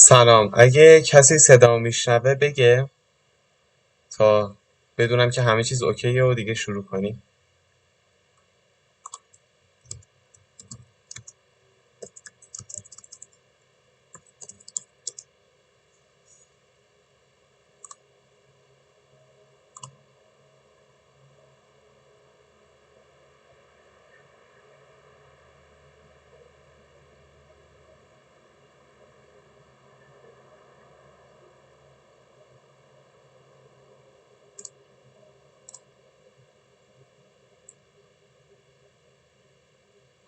سلام، اگه کسی صدا میشنوه بگه تا بدونم که همه چیز اوکیه و دیگه شروع کنیم.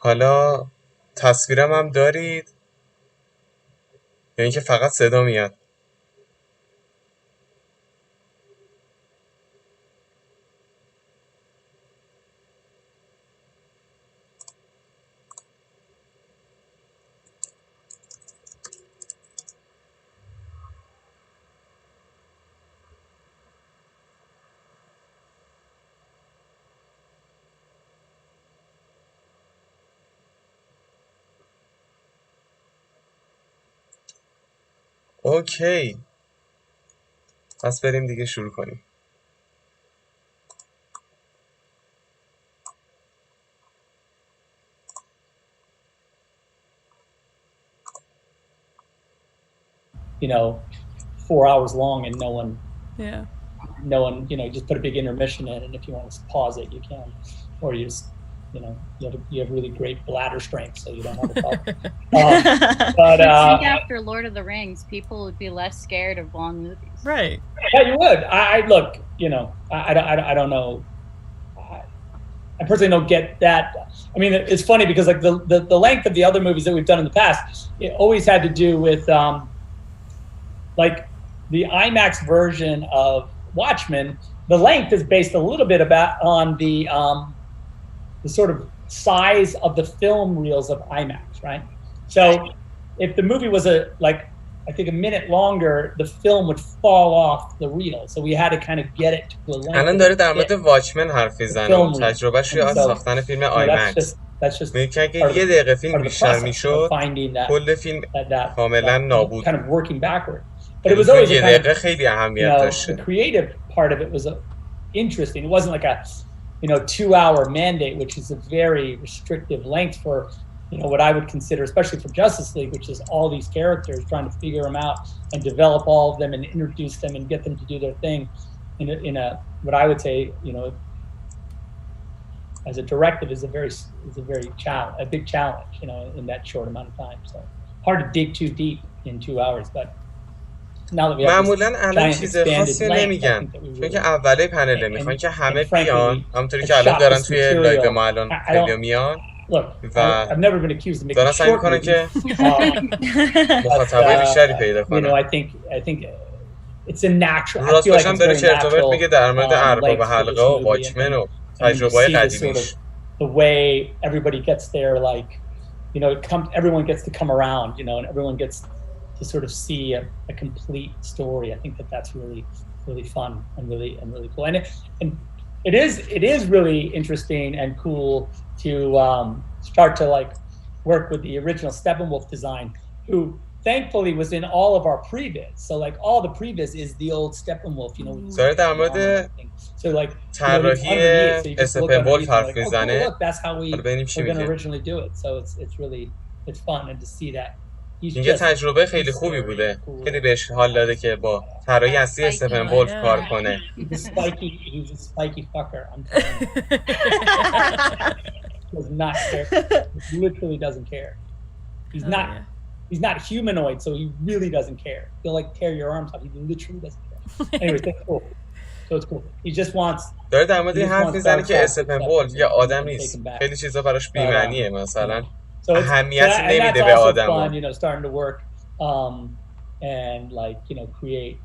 حالا تصویرم هم دارید یا اینکه فقط صدا میاد؟ اوکی، پس بریم دیگه شروع کنیم. You know, 4 hours long and no one, Yeah. you know, just put a big intermission in, and if you want to pause it, you can, or you just, you know, you have really great bladder strength, so you don't have a problem. But I think after Lord of the Rings, people would be less scared of long movies. Right. Yeah, you would. I look, you know, I don't know. I personally don't get that. I mean, it's funny because like the length of the other movies that we've done in the past, it always had to do with like the IMAX version of Watchmen. The length is based a little bit on the sort of size of the film reels of IMAX, right? So if the movie was I think a minute longer, the film would fall off the reel. So we had to kind of get it to the length. الان داره در مورد واچمن حرف میزنه، تجربهش روی ساختن فیلم آیمکس. میگه که اگه یه دقیقه فیلم بیشتر میشد کل فیلم کاملا نابود. Kind of working backward. But it was always یه دقیقه خیلی اهمیت داشته. The creative part of it was interesting. It wasn't like a 2-hour mandate, which is a very restrictive length for what I would consider, especially for Justice League, which is all these characters, trying to figure them out and develop all of them and introduce them and get them to do their thing in a what I would say, as a directive is a big challenge, in that short amount of time. So hard to dig too deep in 2 hours, but now that we have معمولا الان چیز خاصی نمیگن، چون که اوله پنل میخوان که همه بیان، همونطوری که الان دارن توی لایو ما الان خیلی میان و دارن سعی میکنن که مخاطبای بیشتری پیدا کنن. راست باشم داره چرت و پرت میگه در مورد ارباب حلقه و واچمن و تجربه‌های قدیمیش. The way everybody gets there, like everyone gets to come around, and everyone gets to sort of see a complete story. I think that's really fun and really cool. And it is really interesting and cool to start to like work with the original Steppenwolf design, who thankfully was in all of our previs. So like all the previs is the old Steppenwolf, داره در مورد طراحی استپنولف حرف میزنه. That's how we were going to originally do it. So it's fun and to see that. اینکه تجربه خیلی خوبی بوده، خیلی بهش حال داده که با طراحی اصلی استپنولف کار کنه. He's a spiky fucker. I'm telling you. He does not care. He literally doesn't care. He's not humanoid, so he really doesn't care. He'll like tear your arms off. He literally doesn't care. Anyways, that's cool. So it's cool. He just wants. داره در مورد این حرف میزنه که استپنولف یه آدم نیست. خیلی چیزا براش بی‌معنیه، مثلا اهمیت نمیده به آدم. Starting to work and like create.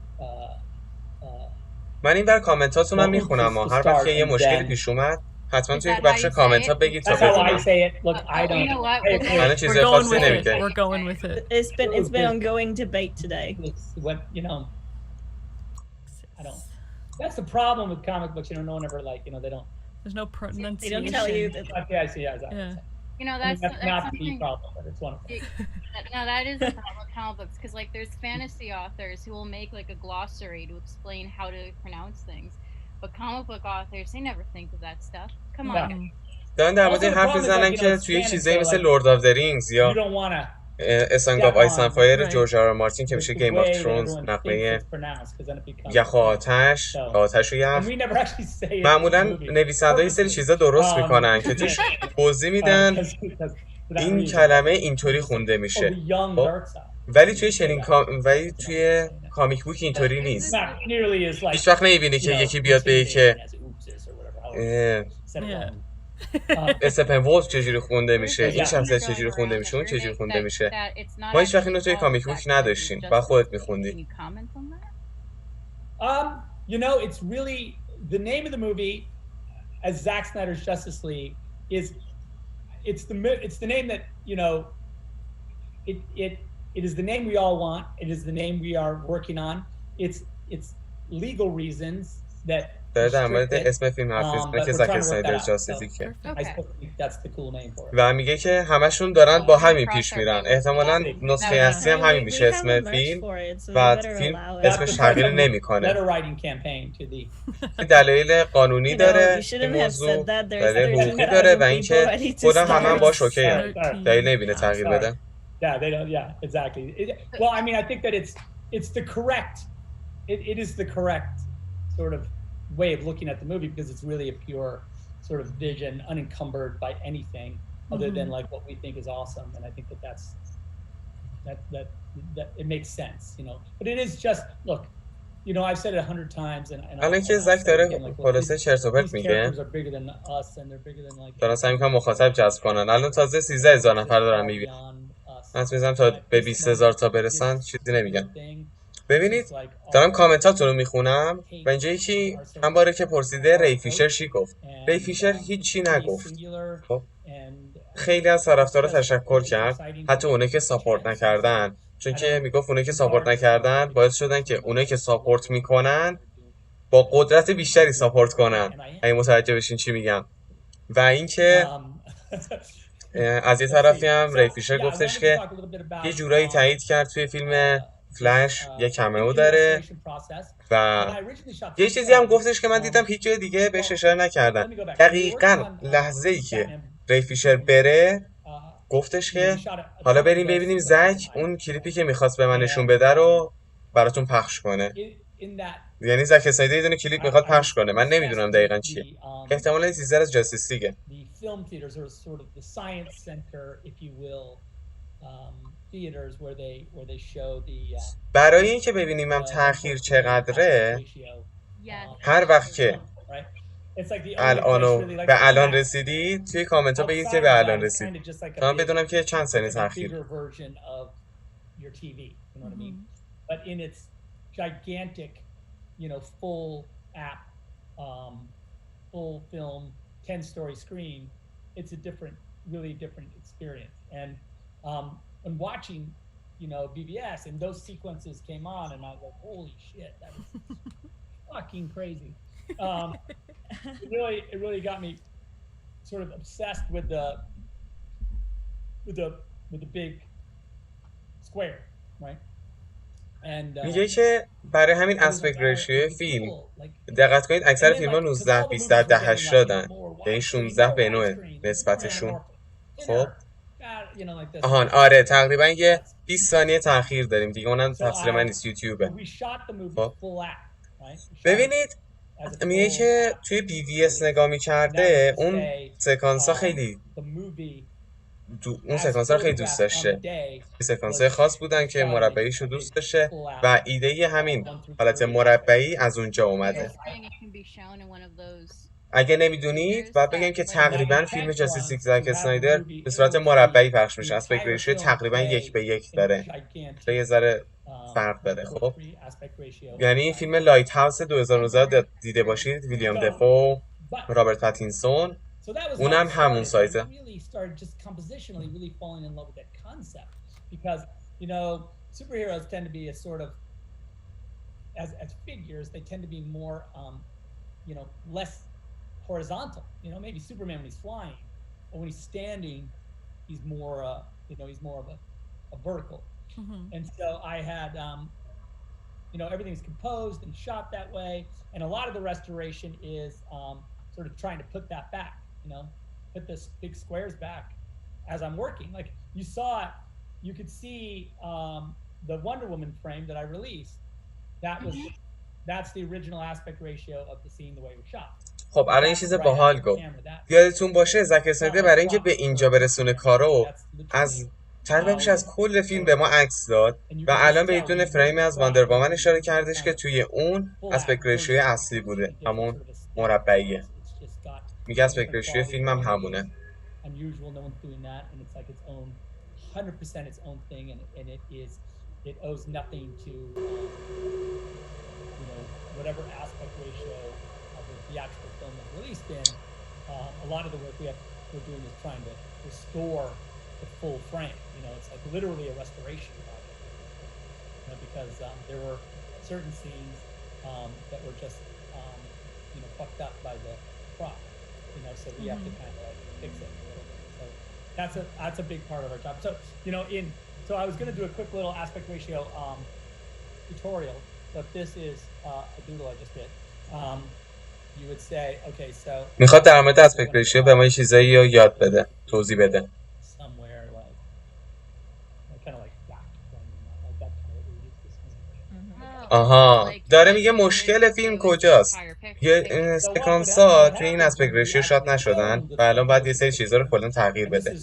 من این بر کامنتاتون هم میخونم، هر وقت که یه مشکلی پیش اومد حتما توی بخش کامنت ها بگید تا بدونم. من چیزی خاصی نمیگم. We're going with it. It's been ongoing debate today. I don't. That's the problem with comic books. No one ever they don't. There's no pronunciation. They don't tell you that. Okay, I see. Yeah. You know, I mean, that's not the something. problem, but it's one of them. No, that is a problem with comic books because like there's fantasy authors who will make like a glossary to explain how to pronounce things, but comic book authors they never think of that stuff. Come on. No. دارن در مورد Also, the حرف problem is, میزنن like, که it's توی canon, چیزایی so, مثل like, لورد آف the رینگز you یا don't wanna اسنگ step آف آیس on اند فایر Right. جورج آر آر مارتین که میشه the گیم آف way that ترونز، everyone thinks نقمه it's pronounced, 'cause then it becomes یخ و آتش، so. آتش و یخ. And we never actually say it in the معمولا movie نویسنده یه سری purposely. چیزا درست میکنن که توش توضیح میدن 'Cause for that این reason, کلمه like, اینطوری it's like, خونده oh, میشه. the young خب dark side. ولی توی چنین ولی It's not توی saying it. کامیک بوک اینطوری There's نیست. this- Not nearly as like, هیچ وقت نمیبینی you که know, یکی بیاد بگه که intimidating as oopses or whatever, however you said it Yeah. wrong. استپن وولف چجوری خونده There's میشه، this این Yeah. شخصیت rumor چجوری going خونده around میشه، that اون you're چجوری make- خونده that- میشه. that it's not ما هیچ وقت actually اینو توی called کامیک بوک Zack نداشتیم Snyder's و خودت Justice. میخوندی. Can you comment on that? You know, it's really the name of the movie as Zack Snyder's Justice League is it's the name that, you know, it is the name we all want. It is the name we are working on. It's legal reasons that داره در مورد restrict it, اسم فیلم حرف میزنه but که we're زاک trying to work that اسنایدر out. جاستیسی So که I Okay. still think that's the cool name for it. و میگه که همشون دارن با همین پیش میرن. احتمالاً نسخه Yeah. اصلی هم همین We میشه have a اسم merch فیلم for it, so we و better فیلم allow it. That's اسمش the تغییر part of نمیکنه. letter writing campaign to the دلایل قانونی You know, داره you shouldn't این have موضوع، said that. There's دلیل حقوقی 13,000 داره و people اینکه ready to خودم هم start. باش اوکی ام. Sorry. دلیل نمیبینه تغییر Sorry. بدم. Yeah, they don't. Yeah, exactly. Well, I mean, I think that it's the correct. It is the correct sort of way of looking at the movie because it's really a pure sort of vision, unencumbered by anything other than like what we think is awesome. And I think that it makes sense, you know. But it is just look. You know, I've said it 100 times, and الان که زک داره خلاصه چرت و پرت میگه، دارن سعی میکنن مخاطب جذب کنن. الان تازه 13,000 نفر دارن میبینن. من میذارم تا به 20,000 تا برسن چیزی نمیگن. ببینید دارم کامنتاتون رو میخونم و اینجا یکی هم باره که پرسیده ری فیشر چی گفت. ری فیشر هیچی نگفت. خب خیلی از طرفدارا تشکر کرد، حتی اونایی که ساپورت نکردن، چون که میگفت اونایی که ساپورت نکردن باعث شدن که اونایی که ساپورت میکنن با قدرت بیشتری ساپورت کنن. اگه متوجه بشین چی میگم. و اینکه از یه طرفی هم ری فیشر گفتش که یه جورایی تایید کرد توی فیلم فلش یه کمئو داره و یه چیزی هم گفتش که من دیدم هیچ جای دیگه بهش اشاره نکردن. دقیقاً لحظه‌ای که ری فیشر بره گفتش که حالا بریم ببینیم زک اون کلیپی که میخواست به من نشون بده رو براتون پخش کنه. یعنی زک اسنایدر یه دونه کلیپ میخواد پخش کنه. من نمیدونم دقیقاً چیه. احتمالاً تیزر از جاستیس لیگه. برای اینکه ببینیم هم تأخیر چقدره، هر وقت که به الان رسیدید توی کامنت ها بگید که به الان رسید تا من بدونم که چند ثانیه تأخیر. You know, full app, full film, 10-story screen, it's a really different experience. And when watching, you know, BVS and those sequences came on, and I was like, holy shit, that is fucking crazy. It really got me sort of obsessed with the big square, right? میگه که برای همین اسپکت ریشیو فیلم دقت کنید اکثر فیلم ها 19 20 در 1080 یعنی 16 به 9 نسبتشون. خب آهان آره تقریبا یه 20 ثانیه تأخیر داریم دیگه، اونم تقصیر من نیست، یوتیوبه. خب ببینید میگه که توی BVS نگاه می‌کرده اون سکانس ها خیلی اون سکانس ها خیلی دوست داشته. سکانس های خاص بودن که مربعیشو دوست داشته و ایده همین حالت مربعی از اونجا اومده. اگه نمیدونید باید بگم که تقریبا فیلم جاستیس لیگ زاک اسنایدر به صورت مربعی پخش میشه. اسپکت ریشیو تقریبا 1:1 داره، یه ذره فرق داره. خب یعنی این فیلم لایت هاوس 2019 دیده باشید، ویلیام دفو، رابرت پاتینسون، اونم همون سایته. Because you know superheroes tend to be a sort of as figures they tend to be more less horizontal. You know, maybe Superman when he's flying, but when he's standing he's more he's more of a vertical. And so I had everything's composed and shot that way, and a lot of the restoration is sort of trying to put that back, put the big squares back as I'm working. Like you saw it, you could see the Wonder Woman frame that I released. That's the original aspect ratio of the scene, the way it was shot. خب الان این چیز باحال گفت. یادتون باشه زک اسنایدر برای اینکه به اینجا برسونه کارو از تقریبا بیش از کل فیلم به ما عکس داد و الان به یه دونه فریم از واندر وومن اشاره کردش که توی اون اسپکت ریشیوی اصلی بوده، همون مربعیه. میگه اسپکت ریشیوی فیلم هم همونه. It owes nothing to whatever aspect ratio of the actual film is released in. A lot of the work we're doing is trying to restore the full frame. It's like literally a restoration project. Because there were certain scenes that were just fucked up by the prop. So we have to kind of like fix it a little bit. So that's a big part of our job. So So I was going to do a quick little aspect ratio tutorial, but this is a doodle I just did. You would say, okay, so میخواد در مورد اسپکت ریشیو به ما چیزایی رو یاد بده، توضیح بده. Somewhere like kind of like that, like that kind of آها، داره میگه مشکل فیلم کجاست. یه سکانس‌ها توی این اسپکت ریشیو شات نشدن و الان باید یه سری چیزا رو کلا تغییر بده.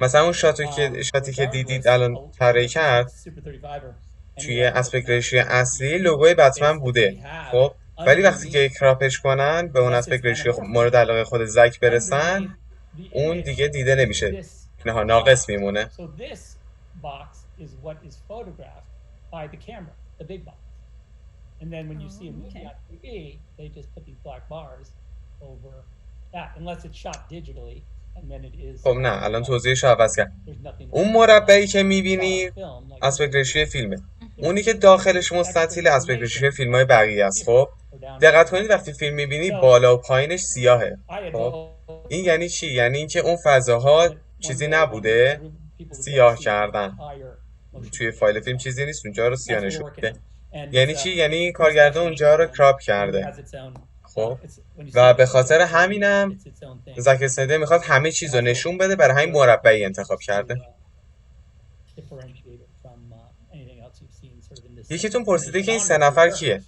مثلا اون شاتی که دیدید الان طراحی کرد توی اسپکت ریشیو اصلی لوگوی بتمن بوده. خب ولی وقتی که کراپش کنن به اون اسپکت ریشیو مورد علاقه خود زک برسن اون دیگه دیده نمیشه، نه ناقص میمونه. And then when you see a movie on TV, they just put these black bars over that, unless it's shot digitally, and then it is. خب نه الان توضیحش رو عوض کرد. اون مربعی که میبینی اسپکت ریشیو فیلمه، اونی که داخلش مستطیل اسپکت ریشیو فیلم‌های بقیه است. خب دقت کنید وقتی فیلم میبینی بالا و پایینش سیاهه. خب این یعنی چی؟ یعنی اینکه اون فضاها چیزی نبوده، سیاه کردن. توی فایل فیلم چیزی نیست، اونجا رو سیاه نشون میده. یعنی چی؟ یعنی کارگردان اونجا رو کراپ کرده. خب و به خاطر همینم زک اسنایدر میخواد همه چیز رو نشون بده، برای همین مربعی انتخاب کرده. یکیتون پرسیده که این 3 نفر کیه؟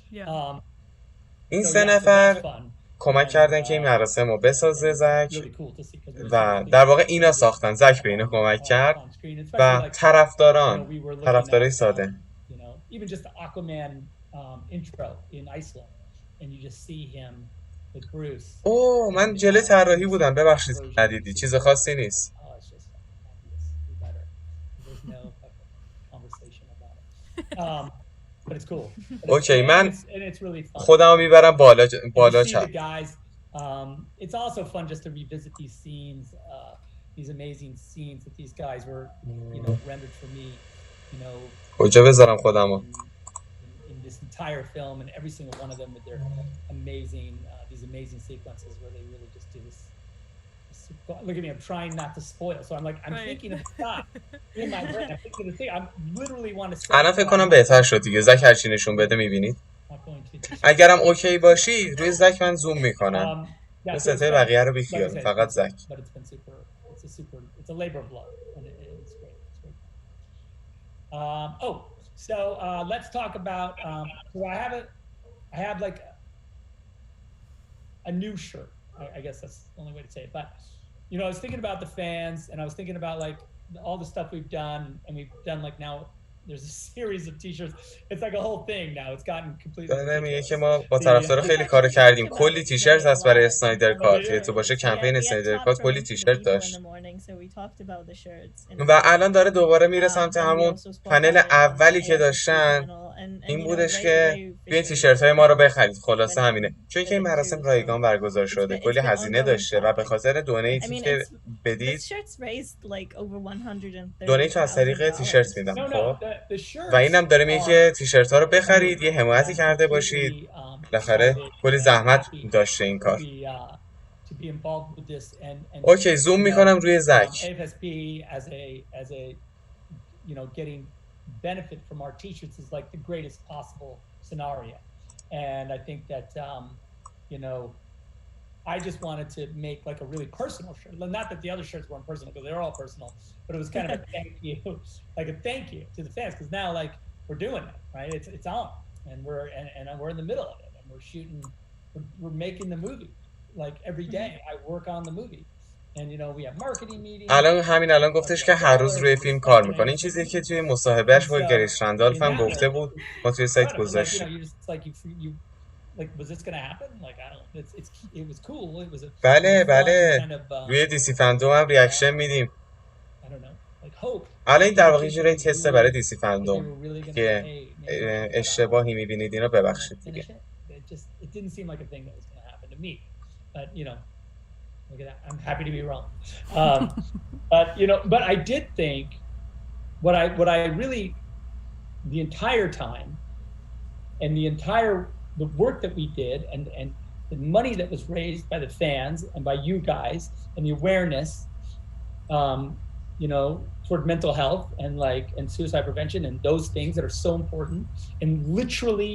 این 3 نفر کمک کردن که این مراسم رو بسازه زک و در واقع اینا ساختن. زک به اینا کمک کرد و طرفدارای ساده. Even just the Aquaman intro in Iceland, and you just see him with Bruce. اوه من جلوی طراحی بودم، ببخشید ندیدی، چیز خاصی نیست. Oh, it's just better. There's no conversation about it. But it's cool. اوکی من and it's really fun. خودمو میبرم بالا چپ. It's also fun just to revisit these scenes, these amazing scenes that these guys were, rendered for me, کجا بذارم خودمو؟ In this entire film, and every single one of them with their amazing, these amazing sequences where they really just do this. Look at me, I'm trying not to spoil, so I'm thinking of stuff in my brain. I'm thinking of the thing. I literally want to say. الان فکر کنم بهتر شد دیگه. زک هرچی نشون بده میبینید. اگرم اوکی باشی روی زک من زوم میکنم. به ستای بقیه رو بیخیال، فقط زک. It's a labor of love, and it's great. So let's talk about. So I have like a new shirt. I guess that's the only way to say it. But I was thinking about the fans, and I was thinking about like all the stuff we've done, and we've done like now. There's a series of t-shirts. It's like a whole thing now. It's gotten completely. داره میگه که ما با طرفدارا خیلی کار کردیم. کلی تیشرت هست برای اسنایدرکات. تو باشه کمپین اسنایدرکات کلی تیشرت داشت. و الان داره دوباره میره سمت همون پنل اولی که داشتن. این بودش که بیاین تیشرت ما رو بخرید. خلاصه همینه. چون که این مراسم رایگان برگزار شده. کلی هزینه داشته و به خاطر دونیتی که بدید دونیت از طریق تیشرت میدم. خب و اینم داره میگه که تیشرت ها رو بخرید، یه حمایتی کرده باشید. بالاخره کلی زحمت داشته این کار. to be involved with this and اوکی زوم میکنم روی زک. AFSP as a getting benefit from our t-shirts is like the greatest possible scenario. And I think that I just wanted to make like a really personal shirt. Not that the other shirts weren't personal, because they're all personal, but it was kind of a thank you, like a thank you to the fans, because now like we're doing it, right? It's on, and we're in the middle of it, and we're shooting, we're making the movie. Like every day, I work on the movie, and we have marketing meetings. الان گفتش که هر روز روی فیلم کار میکنه. این چیزی که توی مصاحبهش با گریش رندالف هم گفته بود، ما توی سایت گذاشتیم. Like, was this going to happen? Like, I don't. It was cool. It was a. بله. روی دیسی فندوم هم ریاکشن میدیم. I don't know. Like hope. الان این در واقع جوری تسته برای دیسی فندوم که اشتباهی میبینید اینو ببخشید دیگه. It didn't seem like a thing that was going to happen to me, but look at that. I'm happy to be wrong. But I did think what I really, the entire time, and the work that we did and the money that was raised by the fans and by you guys and the awareness toward mental health and suicide prevention and those things that are so important and literally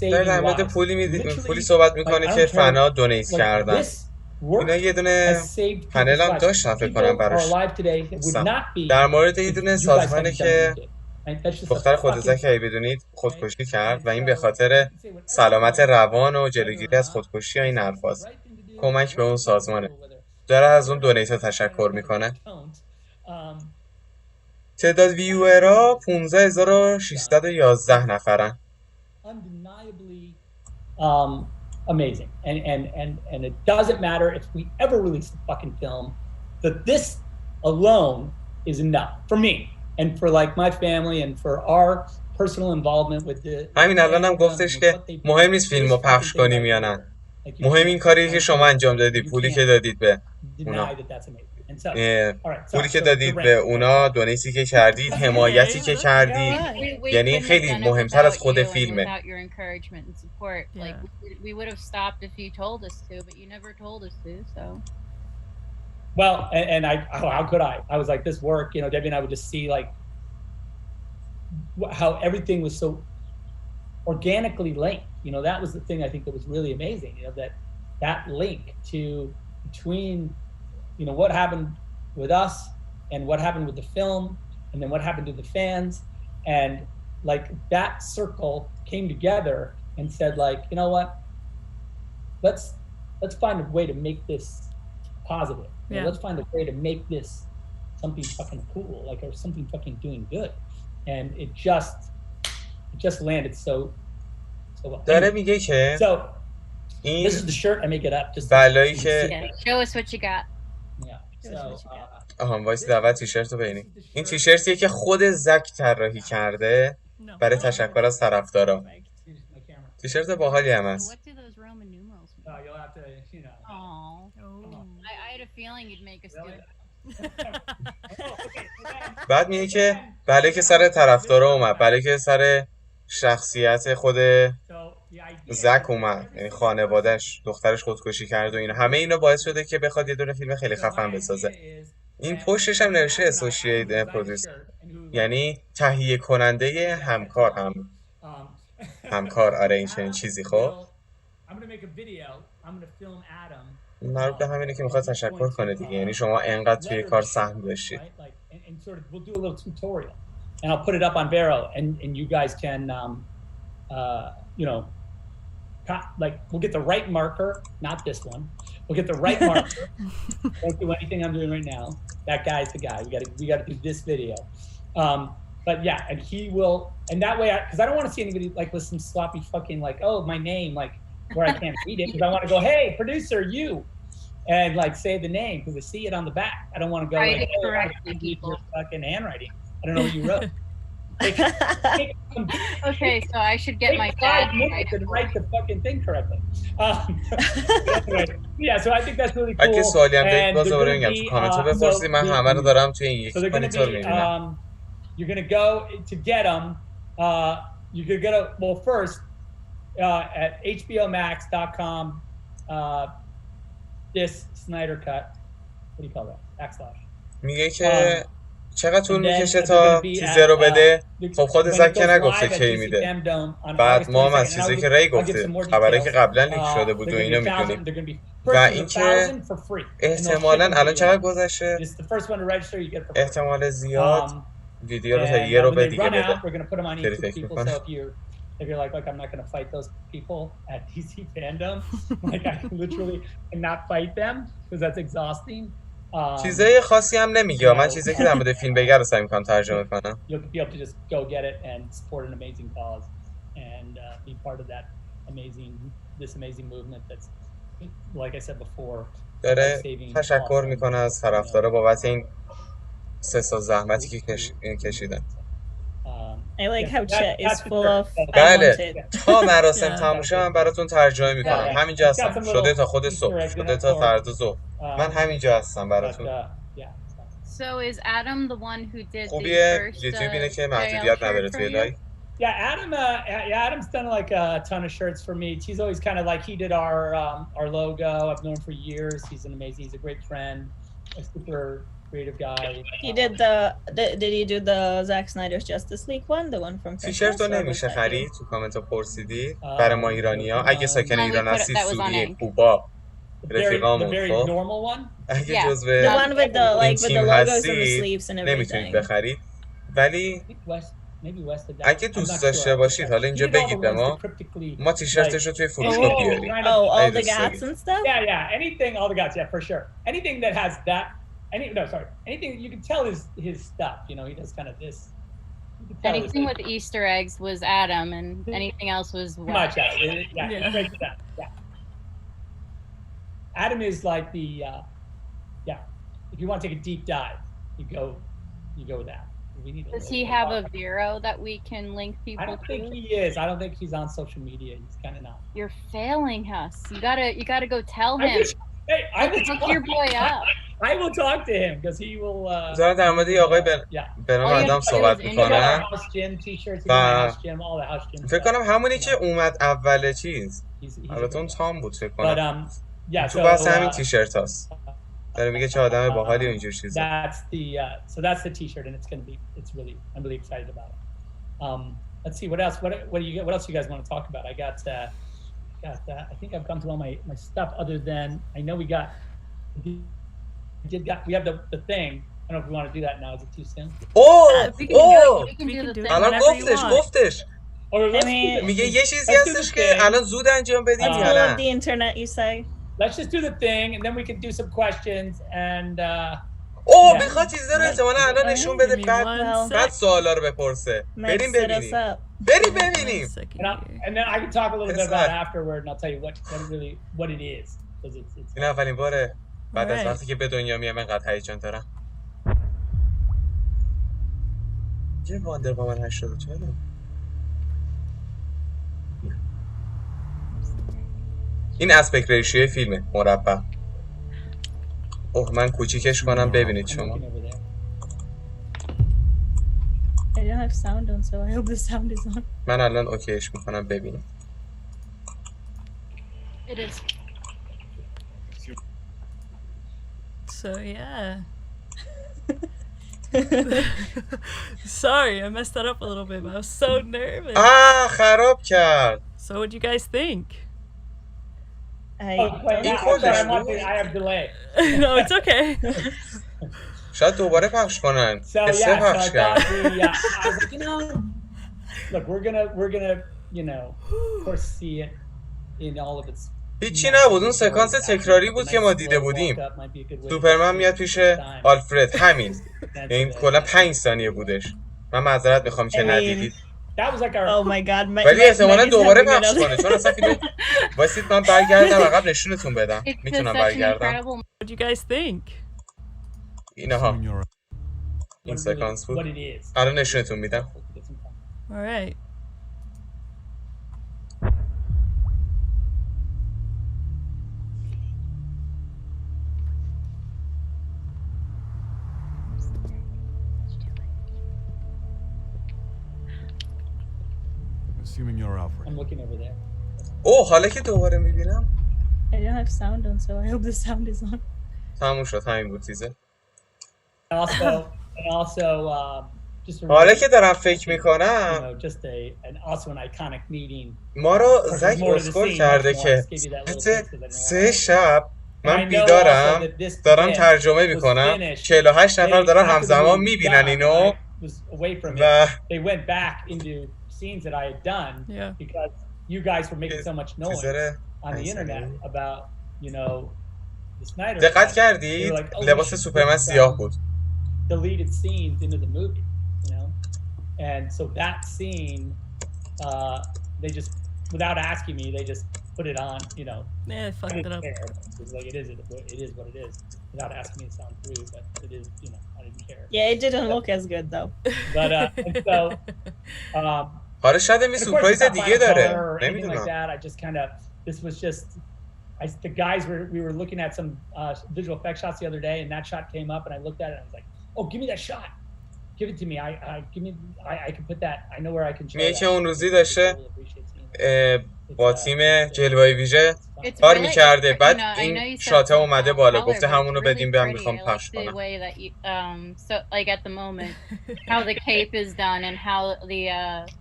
saving lives. پولی صحبت میکنه که فنا دونیت کردن. اینا یه دونه پنل هم داشتن فکر کنم براش. در مورد یه دونه سازمانی که دختر خودزک اگه بدونید خودکشی کرد و این به خاطر سلامت روان و جلوگیری از خودکشی و این حرفاست. کمک به اون سازمانه. داره از اون دونیتا تشکر میکنه. تعداد ویورها 15611 نفرن. Amazing. And it doesn't matter if we ever release the fucking film, that this alone is enough for me. And for like my family and for our personal involvement with the همین الانم گفتش که مهم نیست فیلمو پخش کنیم یا نه. مهم این کاریه که شما انجام دادید، پولی که دادید به اونا. پولی که دادید به اونا، دونیتی که کردید، حمایتی که کردید، یعنی خیلی مهمتر از خود فیلمه. Well, and how could I? I was like, this work, Debbie and I would just see like how everything was so organically linked. That was the thing I think that was really amazing. That link between what happened with us and what happened with the film, and then what happened to the fans, and like that circle came together and said like, you know what? Let's find a way to make this positive. Yeah. Let's find a way to make this something fucking cool, like, or something fucking doing good. And it just landed so well. داره میگه که so this is the shirt. I make it up just بلایی که show us what you got. Yeah. وایس دعوت تیشرت رو ببینیم. این تیشرتیه که خود زک طراحی کرده برای تشکر از طرفدارا. تیشرت باحالی هم هست. You'll have to, I had a feeling you'd make us do it. بعد میگه که بله که سر طرفدارا اومد، بله که سر شخصیت خود زک اومد، یعنی خانواده‌اش، دخترش خودکشی کرد و اینا، همه اینا باعث شده که بخواد یه دونه فیلم خیلی خفن بسازه. این پشتش هم نوشته اسوسییتد پرودوسر، یعنی تهیه کننده همکار. آره این چنین چیزی. خب مربوط به همینه که میخواد تشکر کنه دیگه، یعنی شما انقدر توی کار سهم داشتید. And I'll put it up on Vero, and you guys can, like, we'll get the right marker, not this one. We'll get the right marker. Don't do anything I'm doing right now. That guy's the guy. We got to do this video. But yeah, and he will, and that way, because I don't want to see anybody like with some sloppy fucking like, oh, my name, like where I can't read it, because I want to go, hey, producer, you, and like say the name because I see it on the back. I don't want to go like, hey, correctly, people. Your fucking handwriting. I don't know what you wrote. Okay, so I should get my dad to write the fucking thing correctly. Anyway, yeah, so I think that's really cool. اگه سوالی هم دارید باز دوباره میگم تو کامنت ها بپرسید، من همه رو دارم توی این یک مانیتور میبینم. You're gonna go to get them. You're gonna go to, well, first at hbomax.com this Snyder cut. What do you call that? Backslash. میگه که چقدر طول And then میکشه they're تا gonna be تیزر رو at, بده. the- خب خود when it زک goes که نگفته live at کی DC میده. Fandom on بعد August ما هم 22nd. از And چیزایی I'll که give- ری I'll give گفته some more خبری details. که قبلا لیک شده They're بود و gonna اینا be 1,000. میدونیم. They're gonna be و first اینکه 1,000 for free. احتمالاً الان چقدر گذشته؟ It's the first one to register. You get for free. احتمال زیاد ویدیو رو تا And یه رو when به they دیگه run بده. out, we're gonna put them on خیلی each فکر people. میکنم. So if you're like I'm not gonna fight those people at DC Fandom, like I literally cannot fight them because that's exhausting. چیزای خاصی هم نمیگه. من چیزایی که در مورد فیلم بگه رو سعی میکنم ترجمه کنم. You'll be able to just go get it and support an amazing cause and be part of that amazing movement that's, like I said before, داره تشکر میکنه از طرفدارا بابت این 3 سال زحمتی که کشیدن. I like how chat is full of I بله wanted. تا مراسم تموم شه من براتون ترجمه میکنم. همینجا هستم. شده تا خود صبح، شده تا فردا صبح. من همینجا هستم براتون. So is Adam the one who did the خوبیه first یوتیوب اینه که trail محدودیت نداره shirt for توی you? لایو. Adam's done like a ton of shirts for me. He's always kind of like he did our logo. I've known him for years. He's a great friend, a super creative guy. He did he do the Zack Snyder's Justice League one, the one from تیشرت رو نمیشه خرید تو کامنت ها پرسیدید برای ما ایرانی ها. اگه ساکن ایران هستی سوریه کوبا رفیقامون خب اگه جزو این تیم هستی نمیتونید بخرید ولی اگه دوست داشته باشید حالا اینجا بگید به ما تیشرتش رو توی فروشگاه بیاریم. all the gats and stuff? Yeah, anything, all the gats, yeah, for sure. Anything that has that, anything that you can tell is his stuff, you know, he does kind of this. Anything with Easter eggs was Adam, and anything else was much yeah. Adam is like the if you want to take a deep dive, you go with that. Does he have a Vero that we can link people to? I don't think he is. I don't think he's on social media. He's kind of not. You're failing us. You gotta go tell him. I will hook your boy up. I will talk to him because he will. زارا در مورد آقای برنام آدم صحبت میکنه و فکر کنم همونی که اومد اول چیز البته اون تام بود فکر کنم تو بس همین تیشرت هست داره میگه چه آدم باحالی اینجور چیزا. So that's the t-shirt and I'm really excited about it. Let's see what else you guys want to talk about. I got I think I've gone through all my stuff other than I know we have the thing. I don't know if we want to do that now. Is it too soon? الان گفتش میگه یه چیزی هستش که الان زود انجام بدیم یا نه. The internet you say. Let's just do the thing and then we can do some questions and میخواد چیزا رو احتمالا الان نشون بده بعد سوالا رو بپرسه. بریم ببینیم. And then I can talk a little bit about it afterward and I'll tell you what it is. این اولین باره بعد از وقتی که به دنیا میام انقدر هیجان دارم. یه واندر با من 84 این اسپکت ریشیو فیلمه مربع. من کوچیکش کنم ببینید شما. I don't have sound on, so I hope the sound is on. من الان اوکیش میکنم ببینید. It is. So yeah. Sorry, I messed that up a little bit, but I was so nervous. خراب کرد. So what do you guys think? I have delay. No, it's okay. شاید دوباره پخش کنن. پخش کرد. Look, we're gonna, of course, see it in all of its. هیچی نبود. اون سکانس تکراری بود که ما دیده بودیم. سوپرمن میاد پیش آلفرد همین. این کلا 5 ثانیه بودش. من معذرت میخوام که ندیدید. Oh my god. ولی احتمالا دوباره پخش کنه چون اصلا فیلم واسید من برگردم عقب نشونتون بدم. میتونم برگردم. What do you guys think? اینها این سکانس بود. الان نشونتون میدم. All right. I'm looking over there. حالا که دوباره میبینم I don't have sound on, so I hope the sound is on. تموم شد همین بود تیزر. Also, just a حالا really, که دارم فکر you میکنم know, just also an iconic meeting. ما رو زک اسکول کرده که حتی 3 شب من بیدارم دارم ترجمه میکنم 48 نفر دارن همزمان میبینن اینو و They went back into scenes that I had done Yeah. because you guys were making so much noise تیزر on the internet about, you know, the Snyder. دقت Cut. کردید They were like, oh, we لباس should سوپرمن put سیاه some بود. deleted scenes into the movie, you know, and so that scene, they just, without asking me, they just put it on, you know. Yeah, they I fucked it didn't up. care. It was like it is what it is, without asking me to sound through, but it is, you know, I didn't care. Yeah, it didn't look as good though. But and so, حالا شاید می of course, سورپرایز it's not دیگه Final Color داره or anything like نمیدونم. that. I just kind of, this was just, the guys we were looking at some visual effects shots the other day, and that shot came up, and I looked at it, and I was like, oh, give me that shot, give it to me. I can put that. I know where I can show میگه that. که اون روزی داشته Really appreciate seeing that. با تیم جلوه ویژه It's کار really- میکرده you بعد know, I know این you said شاته it's not اومده Final بالا Color, گفته but همونو it's really بدیم بیام pretty. میخوام I پخش like the کنم. way that you, so like at the moment, how the cape is done and how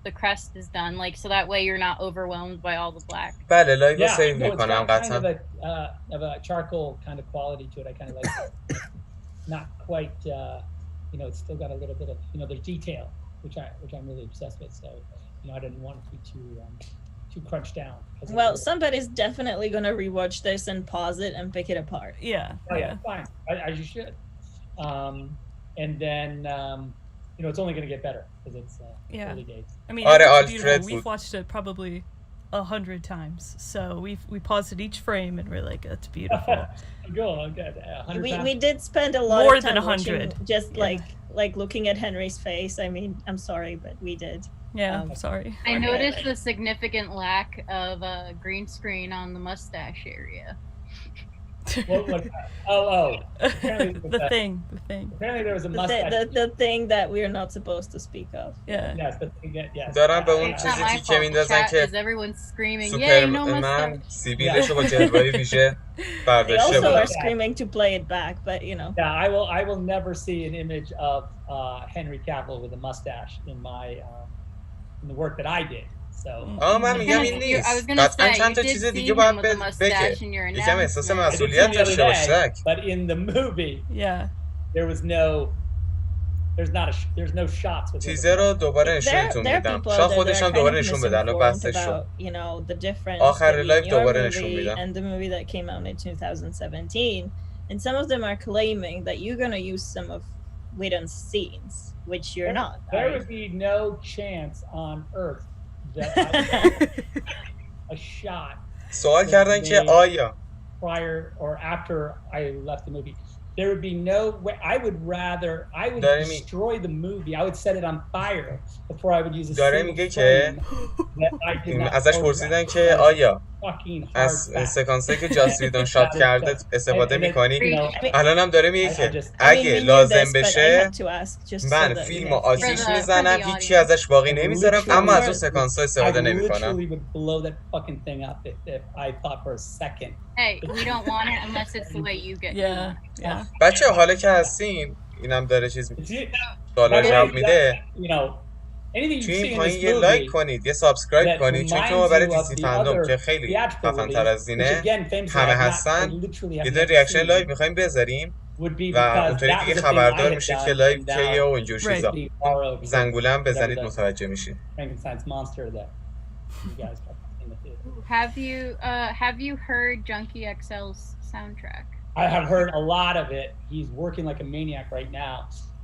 the crest is done, like so that way you're not overwhelmed by all the black. بله لایو Yeah, سیو no, it's میکنم got kind قطعا. of a charcoal kind of quality to it. I kind of like it. Not quite, you know, it's still got a little bit of, you know, there's detail, which I'm really obsessed with. So, you know, I didn't want it to be too crunched down. Well, somebody's definitely gonna rewatch this and pause it and pick it apart. Yeah. Oh yeah, fine, as you should. And then, you know, it's only going to get better because it's Yeah. early days. I mean, Alright, it's Alfred beautiful. We've would- watched it probably 100 times, so we paused at each frame and we're like, "That's beautiful." Good. 100 We times. did spend a lot More of than time 100. watching, just Yeah. like looking at Henry's face. I mean, I'm sorry, but we did. Yeah, I'm sorry. I noticed the significant lack of green screen on the mustache area. What, apparently the that- thing. Apparently there was a The, mustache. the thing that we're not supposed to speak of. Yeah. Yes, the thing that, yes. دارم به اون It's چیزی not my تیکه fault. میندازن Chat که is everyone's screaming, yay, no سوپرمن mustache. سیبیلشو با جلوه ویژه They برداشته also بود. are screaming to play it back, but you know. Yeah, I will never see an image of Henry Cavill with a mustache in the work that I did. So من میگم این I was نیست gonna قطعا say, چند تا you چیز did دیگه see باید him with a بگه mustache in your یکم احساس announcement. I did see مسئولیت him the other داشته باش day, زک. but in the movie Yeah. there's no shots with him. تیزر رو دوباره There, نشونتون there are میدم people شاید that خودش are هم kind دوباره of نشون بده الان misinformed بحثش شد about, you know, the difference آخر between لایو your دوباره نشون movie میدم. and the movie that came out in 2017, and some of them are claiming that you're gonna use some of Whedon's scenes, which you're not. There are would be no chance on earth that I would a shot سوال کردن که آیا prior or after I left the movie. There would be no way. I would داره destroy the movie. I would set it on fire before I would use a داره single میگه که that I did not ازش پرسیدن که آیا fucking از hard fact. سکانسایی که جاستیس شات کرده استفاده And it- میکنی you know, الان هم داره میگه I که just- اگه we knew لازم this, but I بشه had to ask just so من that we فیلم guys و can- آتیش For the میزنم audience. هیچی ازش باقی نمیذارم اما از اون Literally- سکانس ها I استفاده نمیکنم literally would blow that fucking thing up if I thought for a second. Hey, we don't want it unless it's the way you get Yeah. بچه حالا که هستین اینم داره چیز It's- سوالا جواب میده You know, anything you توی see این in پایین this یه لایک movie کنید یه سابسکرایب that کنید چون که ما reminds برای you of دیسی the فندوم other که خیلی theatrical خفن‌تر از release, which اینه again, famously همه I have not- هستن I literally have یه not دونه ریاکشن seen, لایو میخوایم بذاریم would be و because اونطوری that was دیگه the thing I خبردار had میشید done, که لایو and کیه و اینجور Right. چیزا the borrowed زنگولم whatever بزنید the متوجه میشید Frankenstein's monster that you guys got in the theater. Have you heard Junkie XL's soundtrack? I have heard a lot of it. He's working like a maniac right now.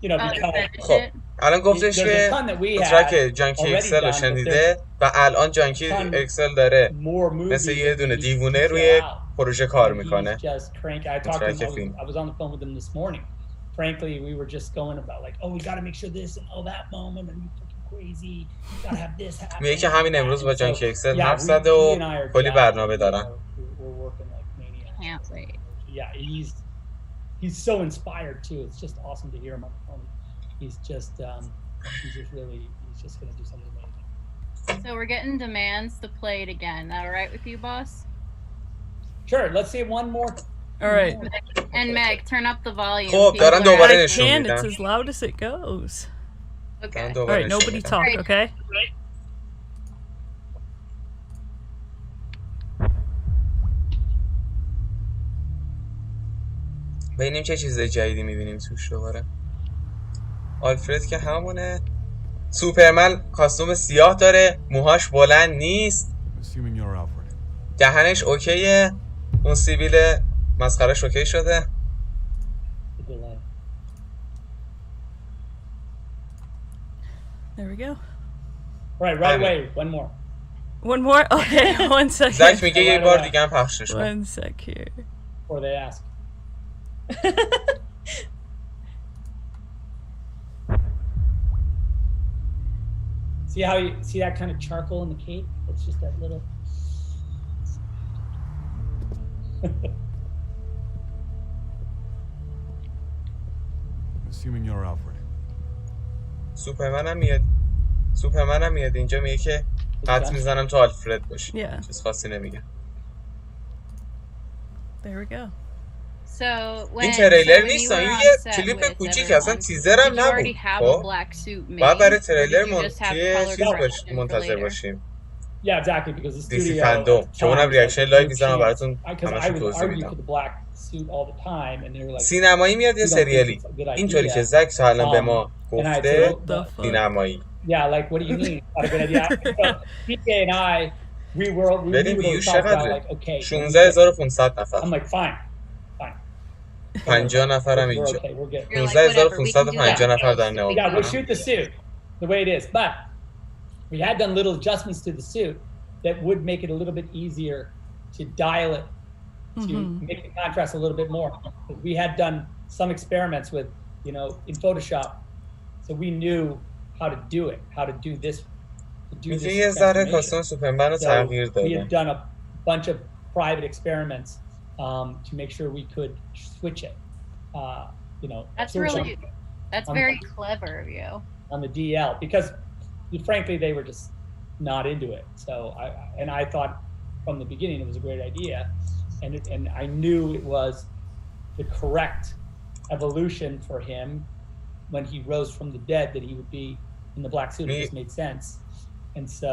You know, because خب الان گفتش there's a که ton that we ترک had جانکی already اکسل رو done, but شنیده و الان جانکی ton اکسل داره more movies مثل یه دونه that he دیوونه detail روی out. پروژه کار And میکنه he's just crank. I talked to Track him. film. I was on the phone with him this morning. Frankly, we were just going about like, oh, we got to make sure this and oh that moment and you fucking crazy. You got to have this happen. میگه که همین امروز با And so, جانکی اکسل yeah, حرف he زده and و I are کلی jazzed, برنامه you دارن know, we're working like maniacs. Can't wait. Yeah, he's so inspired too. It's just awesome to hear him on the phone. He's just gonna do something amazing. So we're getting demands to play it again. That all right with you, boss? Sure, let's see one more. All right. And Meg, turn up the volume. خب People دارم are دوباره I نشون can. It's میدم. as loud as it goes. Okay. دارم All دوباره right. نشون Nobody میدم. talk. Okay. ببینیم چه چیز جدیدی میبینیم توش دوباره. آلفرد که همونه. سوپرمن کاستوم سیاه داره، موهاش بلند نیست، Assuming you're Alfred. دهنش اوکیه، اون سیبیل مسخرش اوکی شده. There we go. Right away. One more. One more. Okay. One زک second. میگه یه بار دیگه هم پخشش کن. One sec here. Before they ask. See how you see that kind of charcoal in the cape? It's just that little. Assuming you're Alfred. سوپرمن هم میاد اینجا میگه که حد میزنم تو آلفرد باشی. Yeah. چیز خاصی نمیگه. There we go. So when این تریلر when you نیست، were این on یه set کلیپ with کوچیک اصلا everyone, تیزر هم did you already نبود. have a خب black suit made? باید برای Or تریلر did you just have توی color چیز correction for منتظر later? باشیم. Yeah, exactly, because the DC studio. فندوم که اونم ریاکشن لایو میذارم براتون Because I همشون would توضیح argue for میدم. the black suit all the time, and they were like, سینمایی میاد یه "We don't think سریالی it's a good اینطوری idea." که زک تا الان به ما And I گفته said, What the fuck? سینمایی. "Yeah, like, what do you mean? It's not a good idea." So PK and I, we ببین were ویوش talking about چقدره؟ like, okay, 16500 I'm نفر. like, fine. 50 نفرم We're اینجا. okay, we're good. You're like, whatever, we can do that. 15550 نفر دارن نگاه Yeah, we'll میکنن. shoot the suit the way it is, but we had done little adjustments to the suit that would make it a little bit easier to dial it to make the contrast a little bit more. We had done some experiments with, in Photoshop, so we knew how to do it, how to do this. میگه یه ذره کاستوم سوپرمن رو تغییر So we داده. had done a bunch of private experiments to make sure we could switch it. That's very clever of you. On the DL, because frankly they were just not into it. So I thought from the beginning it was a great idea, and I knew it was the correct evolution for him when he rose from the dead, that he would be in the black suit. It just made sense. And so,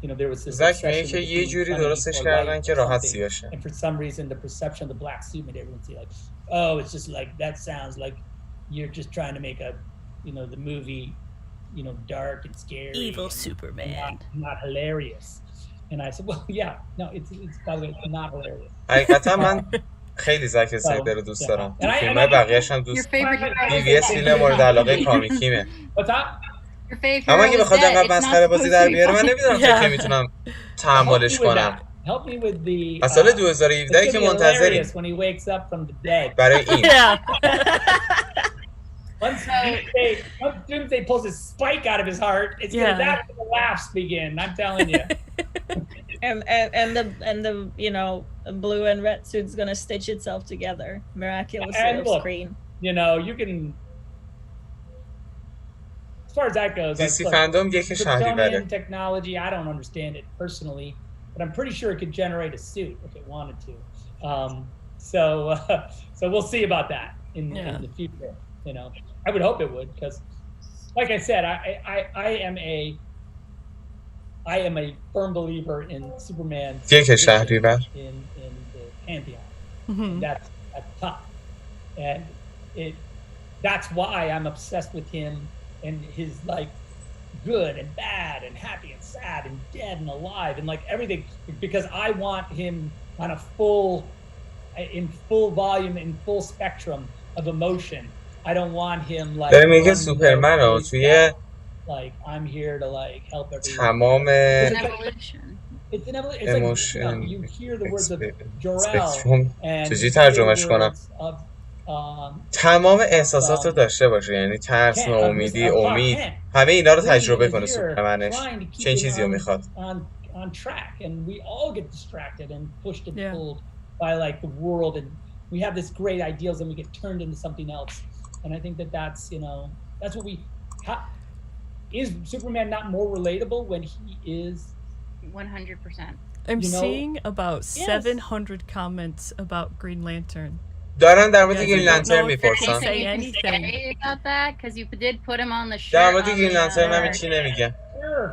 there was this زک میگه که یه جوری درستش کردن که راحت سیاه شه. And for some reason, the perception of the black suit made everyone see like, oh, it's just like, that sounds like you're just trying to make the movie, dark and scary. Evil Superman. Not hilarious. And I said, well, yeah, no, it's by the way, it's not hilarious. حقیقتا من خیلی زک اسنایدر رو دوست دارم. فیلم‌های بقیه‌اش هم Your دوست favorite دارم. BVS فیلم مورد علاقه کامیکیمه. What's that? Your favorite اما hero اگه is بخواد dead. انقدر It's not مسخره بازی supposed در to be بیاره من funny. نمیدونم چه میتونم تحملش کنم. Help me with the. از سال 2017 که منتظریم When he wakes up from the dead. برای این. Yeah. Once Doomsday pulls his spike out of his heart, it's that's when the laughs begin. I'm telling you. and the blue and red suit's gonna stitch itself together miraculously off screen. You can. As far as that goes, DC fandom یک شهریوره. Technology, I don't understand it personally, but I'm pretty sure it could generate a suit if it wanted to. So we'll see about that in the future. I would hope it would, because, like I said, I am a firm believer in Superman's شهریور. in the pantheon. That's at the top, and that's why I'm obsessed with him and his like good and bad and happy and sad and dead and alive and like everything, because I want him on a in full volume, in full spectrum of emotion. I don't want him like داره میگه سوپرمن رو توی like I'm here to like help everyone. تمام It's an evolution. It's an evolution. It's emotion, like, you hear the words of Jor-El spectrum. and چجوری ترجمهش کنم؟ تمام احساسات رو داشته باشه، یعنی ترس، ناامیدی، امید، همه اینا رو تجربه کنه سوپرمنش. چه چیزی رو میخواد؟ On track, and we all get distracted and pushed and pulled by like the world, and we have this great ideals and we get turned into something else. And I think that's that's what we is Superman not more relatable when he is 100%. I'm you know, seeing about Yes. 700 comments about Green Lantern. دارن در مورد Yeah, گرین I don't لنترن know if میپرسن. say Anything you can anything. say about that? Because you did put him on the shirt. در مورد on گرین the, لنترن هم uh, چی نمیگه. Sure.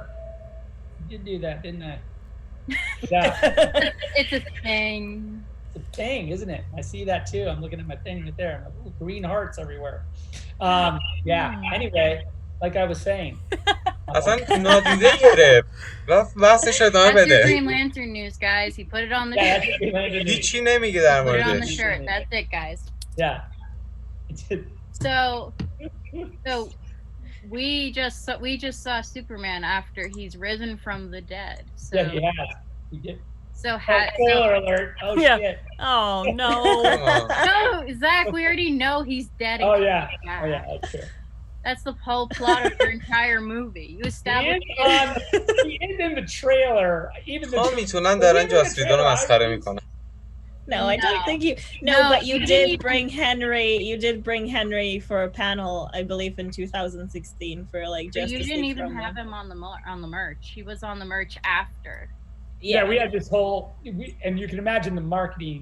You did do that, didn't I? Yeah. It's a thing. It's a thing, isn't it? I see that too. I'm looking at my thing right there. I'm like, ooh, green hearts everywhere. Yeah. Anyway, like I was saying. اصلا نادیده گرفت. رفت بحثش ادامه That's your بده. Green Lantern news, guys. He put it on the Yeah, shirt. that's Green Lantern news. هیچی نمیگه در Put it on the موردش. shirt. That's it, guys. Yeah. So we just saw Superman after he's risen from the dead. So Yeah, he has. He did. so Spoiler alert. Oh Yeah. shit. Oh no. no, Zach, we already know he's dead. Oh again. yeah. Oh yeah, that's true. That's the whole plot of your entire movie. You established He is in the trailer. Even the ها میتونن دارن جاستیس رو مسخره میکنن. No, I don't think you. No, No, but you you did didn't bring Henry. You did bring Henry for a panel, I believe, in 2016 for like But Justice you didn't League even promo. have him on the merch. He was on the merch after. Yeah, we had this whole, and you can imagine the marketing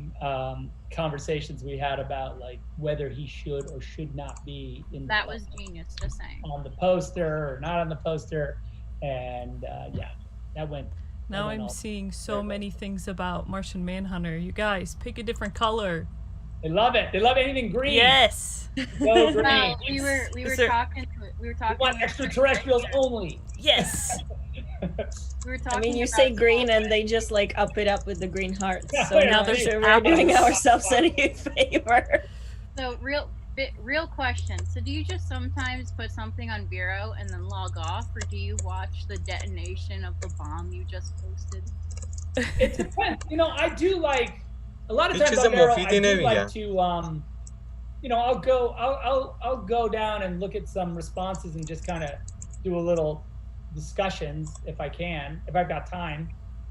conversations we had about like whether he should or should not be in. That was genius, just saying. On the poster or not on the poster, and yeah, that went. Now I'm seeing so many things about Martian Manhunter. You guys, pick a different color. They love it. They love anything green. Yes. Go green. Well, we were there- talking. We were We talking. want extraterrestrials only. Yes. We were I talking. mean, you about say green and they just like up it up with the green hearts. Yeah, So yeah, now there's they're we're doing apples. ourselves any favor. So real question. So do you just sometimes put something on Vero and then log off, or do you watch the detonation of the bomb you just posted? It depends. You know, I do like a lot of Hiç times çizim on Vero, mufidi I do nemigen. like to you know, I'll go down and look at some responses and just kind of do a little discussions if I can, if I've got time.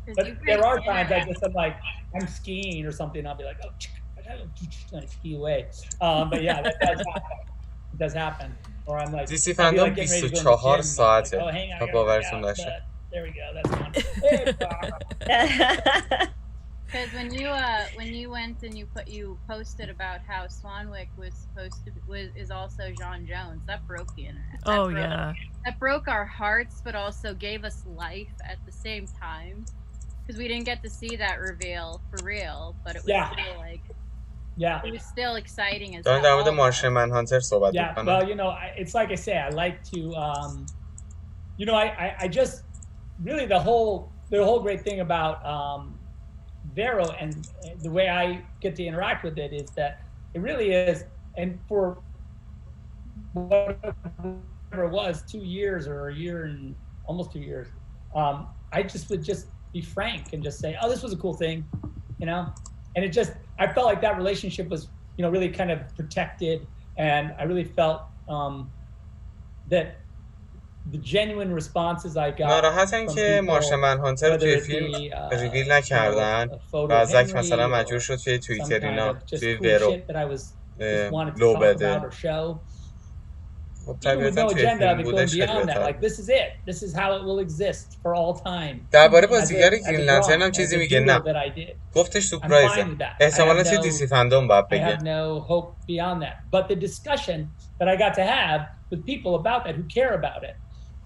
'Cause But you there are break times I internet. just am like, I'm skiing or something. I'll be like, oh, I ski away. But yeah, that does happen. It does happen. Or I'm like, DC I'll be فندom like getting ready to go to the 24 gym, and I'm like, ساعته oh, hang on, I تا gotta work باورتون out, نشه. but there we go. That's fun. Hey, Bob. Because when you went and you posted about how Swanwick was supposed to is also John Jones, that broke the internet. Oh yeah. That broke our hearts, but also gave us life at the same time. Because we didn't get to see that reveal for real, but it was Yeah. still like Yeah. it was still exciting as دارن در مورد hell. مارشن منهانتر صحبت Yeah. میکنن. Well, you know, it's like I say, I like to, you know, I just really the whole great thing about Vero and the way I get to interact with it is that it really is, and for whatever it was, 2 years or a year and almost 2 years, I just would just be frank and just say, oh, this was a cool thing, you know? And it just, I felt like that relationship was, you know, really kind of protected, and I really felt that the genuine responses I got ناراحتن from که people, مارشن منهانتر whether توی it فیلم be, ریویل نکردن a photo و of زک Henry مثلا or مجبور شد توی some توییتر kind اینا of just توی cool ورو shit that I was just wanted to لو talk بده. about or show. خب Even with طبیعتا no توی agenda فیلم of it going بودش خیلی beyond that. بهتر. Like, this is it. This is how it will exist for all time. درباره As بازیگر a گرین drawing, لنترن هم as چیزی a میگه doodle نه. that I did. گفتش I'm سورپرایزه. fine with that. احتمالا توی I دیسی فندوم باید have بگه. no hope beyond that. But the discussion that I got to have with people about that who care about it,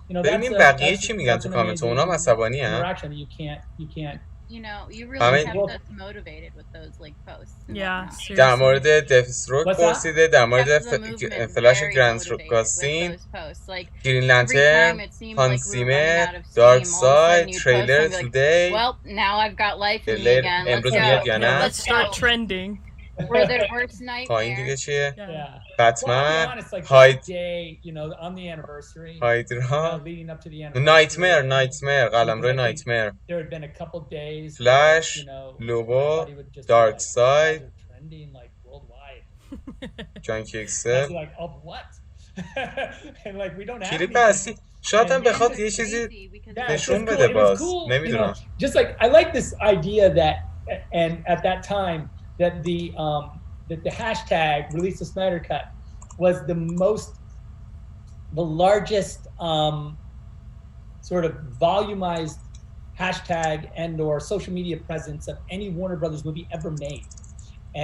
you know, ببینیم that's بقیه چی میگن تو an کامنت. amazing اونام عصبانی هن. interaction that you can't. You know, you I really mean- kept us motivated with those like posts. and Yeah, whatnot. در seriously. مورد دفستروک What's that? پرسیده، در مورد Kept the movement فلاش very گرند motivated with گاستین، those posts. Like گرین every لنترن، time it seemed هانس like we were running زیمر، out of steam, دارک all of a ساید، sudden you'd post تریلر something like, تودی. well, now I've got life in me تریلر again. Let's امروز go. میاد یا Yeah, نه؟ let's start trending. We're their worst پایین دیگه nightmare. چیه؟ Yeah. Yeah. بتمن، Well, I'll be honest, like هاید، that day, you know, on the anniversary, هایدرا، leading up to the anniversary. نایتمر، قلمرو نایتمر، There had been a couple days, Flash, where, you know, Lobo, everybody would just be Dark like, Side. "You guys are trending like worldwide." جان I'd کیکسر. be like, of what? And like, we don't have کلید anything. اصلی شاید هم And بخواد It's یه چیزی crazy because Yeah, it's it's نشون just بده cool. It was باز. cool, you know, نمیدونم. just like I like this idea that, and at that time, that the hashtag release the Snydercut was the largest sort of volumized hashtag and or social media presence of any Warner Brothers movie ever made,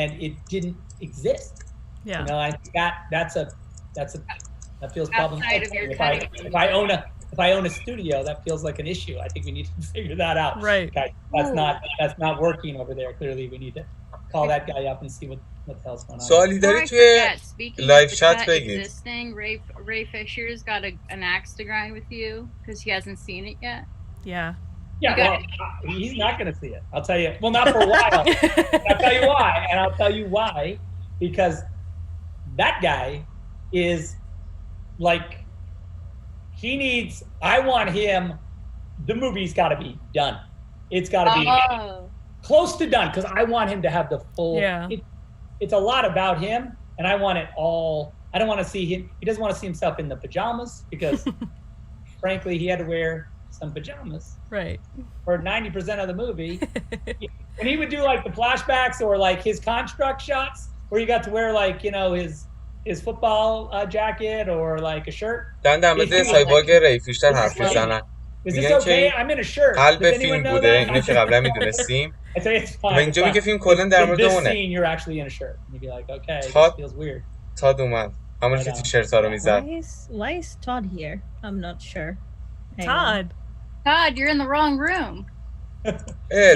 and it didn't exist. Yeah. You know, I think that feels problematic. Outside of your If I own a studio, that feels like an issue. I think we need to figure that out. Right. Guys, that's not working over there. Clearly, we need to call that guy up and see what the hell's going on. سوالی داری توی لایو چت بگید. Ray Fisher's got an axe to grind with you because he hasn't seen it yet. Yeah. Yeah, well, he's not going to see it. I'll tell you. Well, not for a while. I'll tell you why, and I'll tell you why. Because that guy is like, I want him, the movie's got to be done. It's got to be close to done because I want him to have the full. Yeah. It's a lot about him, and I want it all. I don't want to see him. He doesn't want to see himself in the pajamas because, frankly, he had to wear some pajamas. Right. For 90% of the movie. When he would do like the flashbacks or like his construct shots where you got to wear like, you know, his football jacket or like a shirt. دارن در مورد سایبورگ ری فیشر حرف میزنن. میگن که قلب فیلم بوده، اینو که قبلا میدونستیم. و اینجا میگه فیلم کلا در مورد اونه. تاد اومد. همونی که تیشرت ها رو میزد. Why is Todd here? I'm not sure. Todd, you're in the wrong room.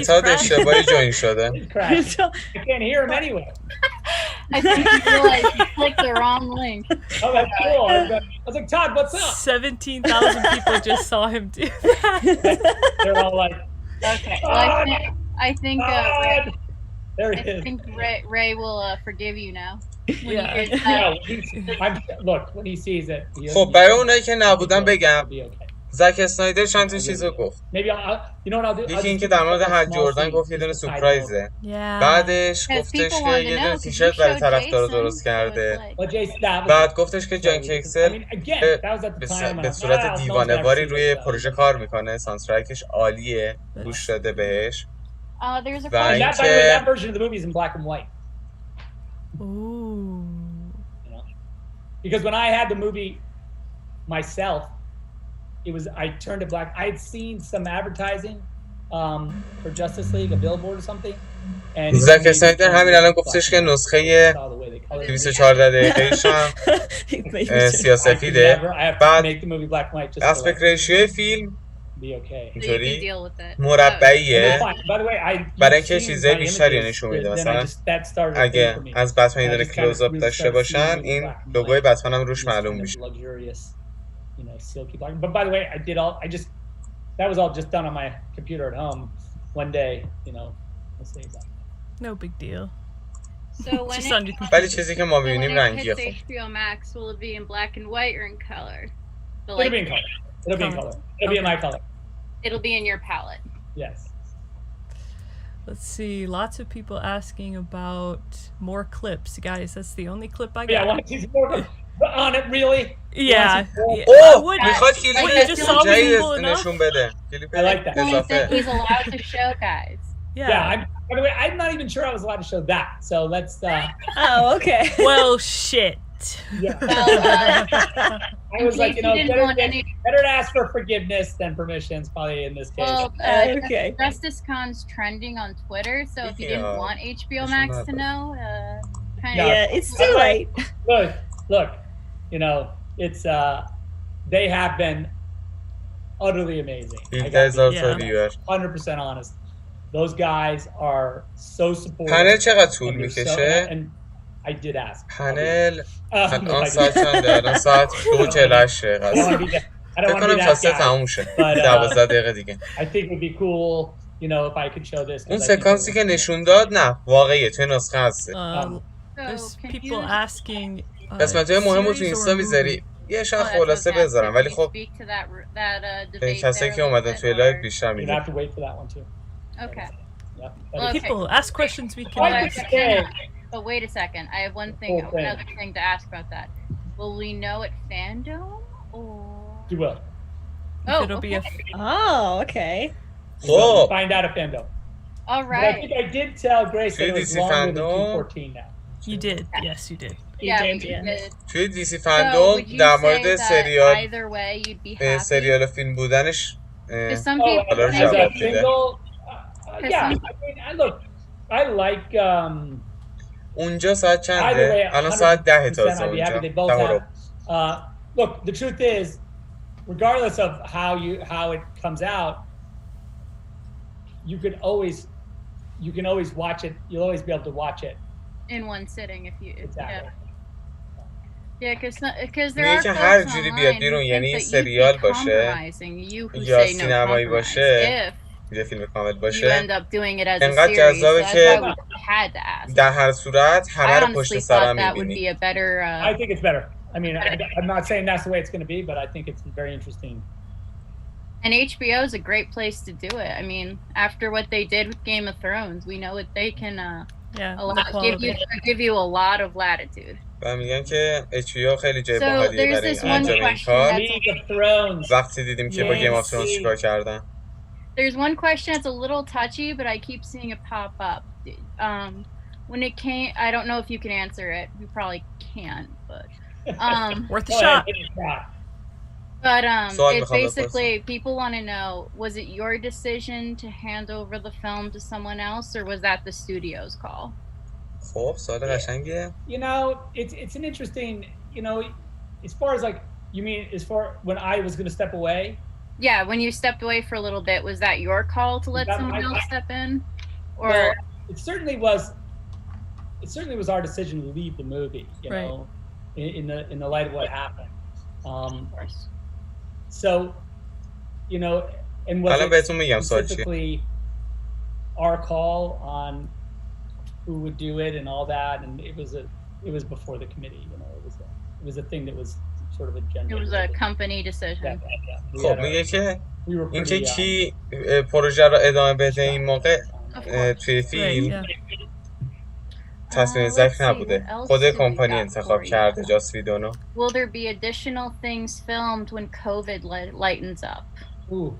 تاد اشتباهی جوین شده. I can't hear him anyway. I think you realized you clicked the wrong link. Oh, that's cool. I was like, Todd, what's up? 17,000 people just saw him do that. They're all like, okay. Well, I think there he is. I think Ray will forgive you now. Look, when he sees it. خب برای اونایی که نبودن بگم زک اسنایدر چند تا چیزو گفت. یکی اینکه در مورد هر جردن گفت یه دونه سورپرایزه. بعدش گفتش که یه دونه تیشرت برای طرفدارا درست کرده. بعد گفتش که جان کیکسل به صورت دیوانه‌واری روی پروژه کار میکنه. ساوندترکش عالیه. گوش داده بهش. و اینکه Because when I had the movie myself, I turned it black. I had seen some advertising for Justice League, a billboard or something. زک اسنایدر همین الان گفتش که نسخه 214 دقیقه‌ایش هم سیاه‌سفیده. بعد اسپکت ریشیو فیلم اینطوری مربعیه برای اینکه چیزای بیشتری نشون میده. مثلا اگه از بتمن یه دونه کلوزآپ داشته باشن این لوگوی بتمن هم روش معلوم میشه. But by the way, that was all just done on my computer at home one day, you know. No big deal. So when ولی چیزی که ما می‌بینیم رنگیه. خب HBO Max will it be in black and white or in color? It'll be in color. It'll be in color. It'll be in my color. It'll be in your palette. Yes. Let's see. Lots of people asking about more clips, guys. That's the only clip I got. Yeah, I want to see some more on it, really. Yeah. میخواد کلیپ نشون بده. کلیپ اضافه. He's allowed to show guys. Yeah. By the way, I'm not even sure I was allowed to show that. So let's. Oh, okay. Well, shit. Yeah. I was like, you know, better to ask for forgiveness than permissions, probably in this case. Well, okay. Justice Con's trending on Twitter, so if you didn't want HBO Max to know, kind of. Yeah, it's too late. Look, you know, it's they have been utterly amazing. 100% honest. Those guys are so supportive. پنل چقدر طول میکشه؟ I did ask. پنل الان ساعت چنده؟ الان ساعت 2:48 دقیقه است. فکر کنم تا 3 تموم شه. 12 دقیقه دیگه. I think it would be cool, you know, if I could show this. اون سکانسی که نشون داد نه واقعیه توی نسخه هست. There's people asking قسمت‌های مهمو تو اینستا میذاری. یه شان خلاصه بذارم ولی خب کسایی که اومدن توی لایو بیشتر میگن. Okay. People ask questions we can answer. But wait a second, I have another thing to ask about that. Will we know at fandom or? You will. Oh, it'll be okay. Oh. Find out at fandom. All right. But I think I did tell Grace that it was longer than 214 now. You did. Yes, you did. توی دیسی فندوم در مورد سریال فیلم بودنش Because some Oh, people Hello, as think Java. a that single, yeah. some- I mean, look, I like. اونجا ساعت Either چنده؟ way, الان ساعت 10 100% تازه I'd be happy. اونجا. They both 10 و have. ربع. Look, the truth is, regardless of how it comes out, you can always watch it. You'll always be able to watch it. in one sitting if you Exactly. yeah because there میگه are که folks هر جوری بیاد online بیرون who یعنی think that you'd سریال be باشه compromising, you who یا say no سینمایی compromise باشه if یه فیلم کامل you باشه end up doing it as a انقدر series. جذابه That's که why we had to ask. در هر صورت همه I رو پشت honestly سرم thought that would میبینی be a better I think it's better. I mean, I'm not saying that's the way it's going to be, but I think it's very interesting. and HBO is a great place to do it. I mean, after what they did with Game of Thrones, we know that they can give you a lot of latitude. و میگن که HBO خیلی جای So باحالیه there's برای this one انجام این question کار League of Thrones. وقتی دیدیم که با گیم آف Yes. ترونز چیکار کردن There's one question that's a little touchy, but I keep seeing it pop up. When it came, I don't know if you can answer it. You probably can't, but Worth a Go ahead, shot. give it a shot. but So it's basically people want to know: was it your decision to hand over the film to someone else, or was that the studio's call? خب سوال قشنگیه You know, it's an interesting. You know, as far as like you mean as far when I was going to step away. Yeah, when you stepped away for a little bit, was that your call to let That someone my- else step in, or Well, it certainly was. It certainly was our decision to leave the movie. You Right. know, in the light of what happened. of course? So, you know, and was الان it بهتون میگم سوال چیه specifically our call on who would do it and all that, and it was before the committee. You know, it was a thing that was sort of a It gender. was a company decision. We خب had our- میگه که we were اینکه pretty, کی پروژه رو ادامه بده این موقع Of course. توی Right, فیلم yeah. تصمیم Let's زک see, نبوده what else خود do we کمپانی got انتخاب for you? کرده جاست ویدونو Will there be additional things filmed when COVID lightens up? Ooh,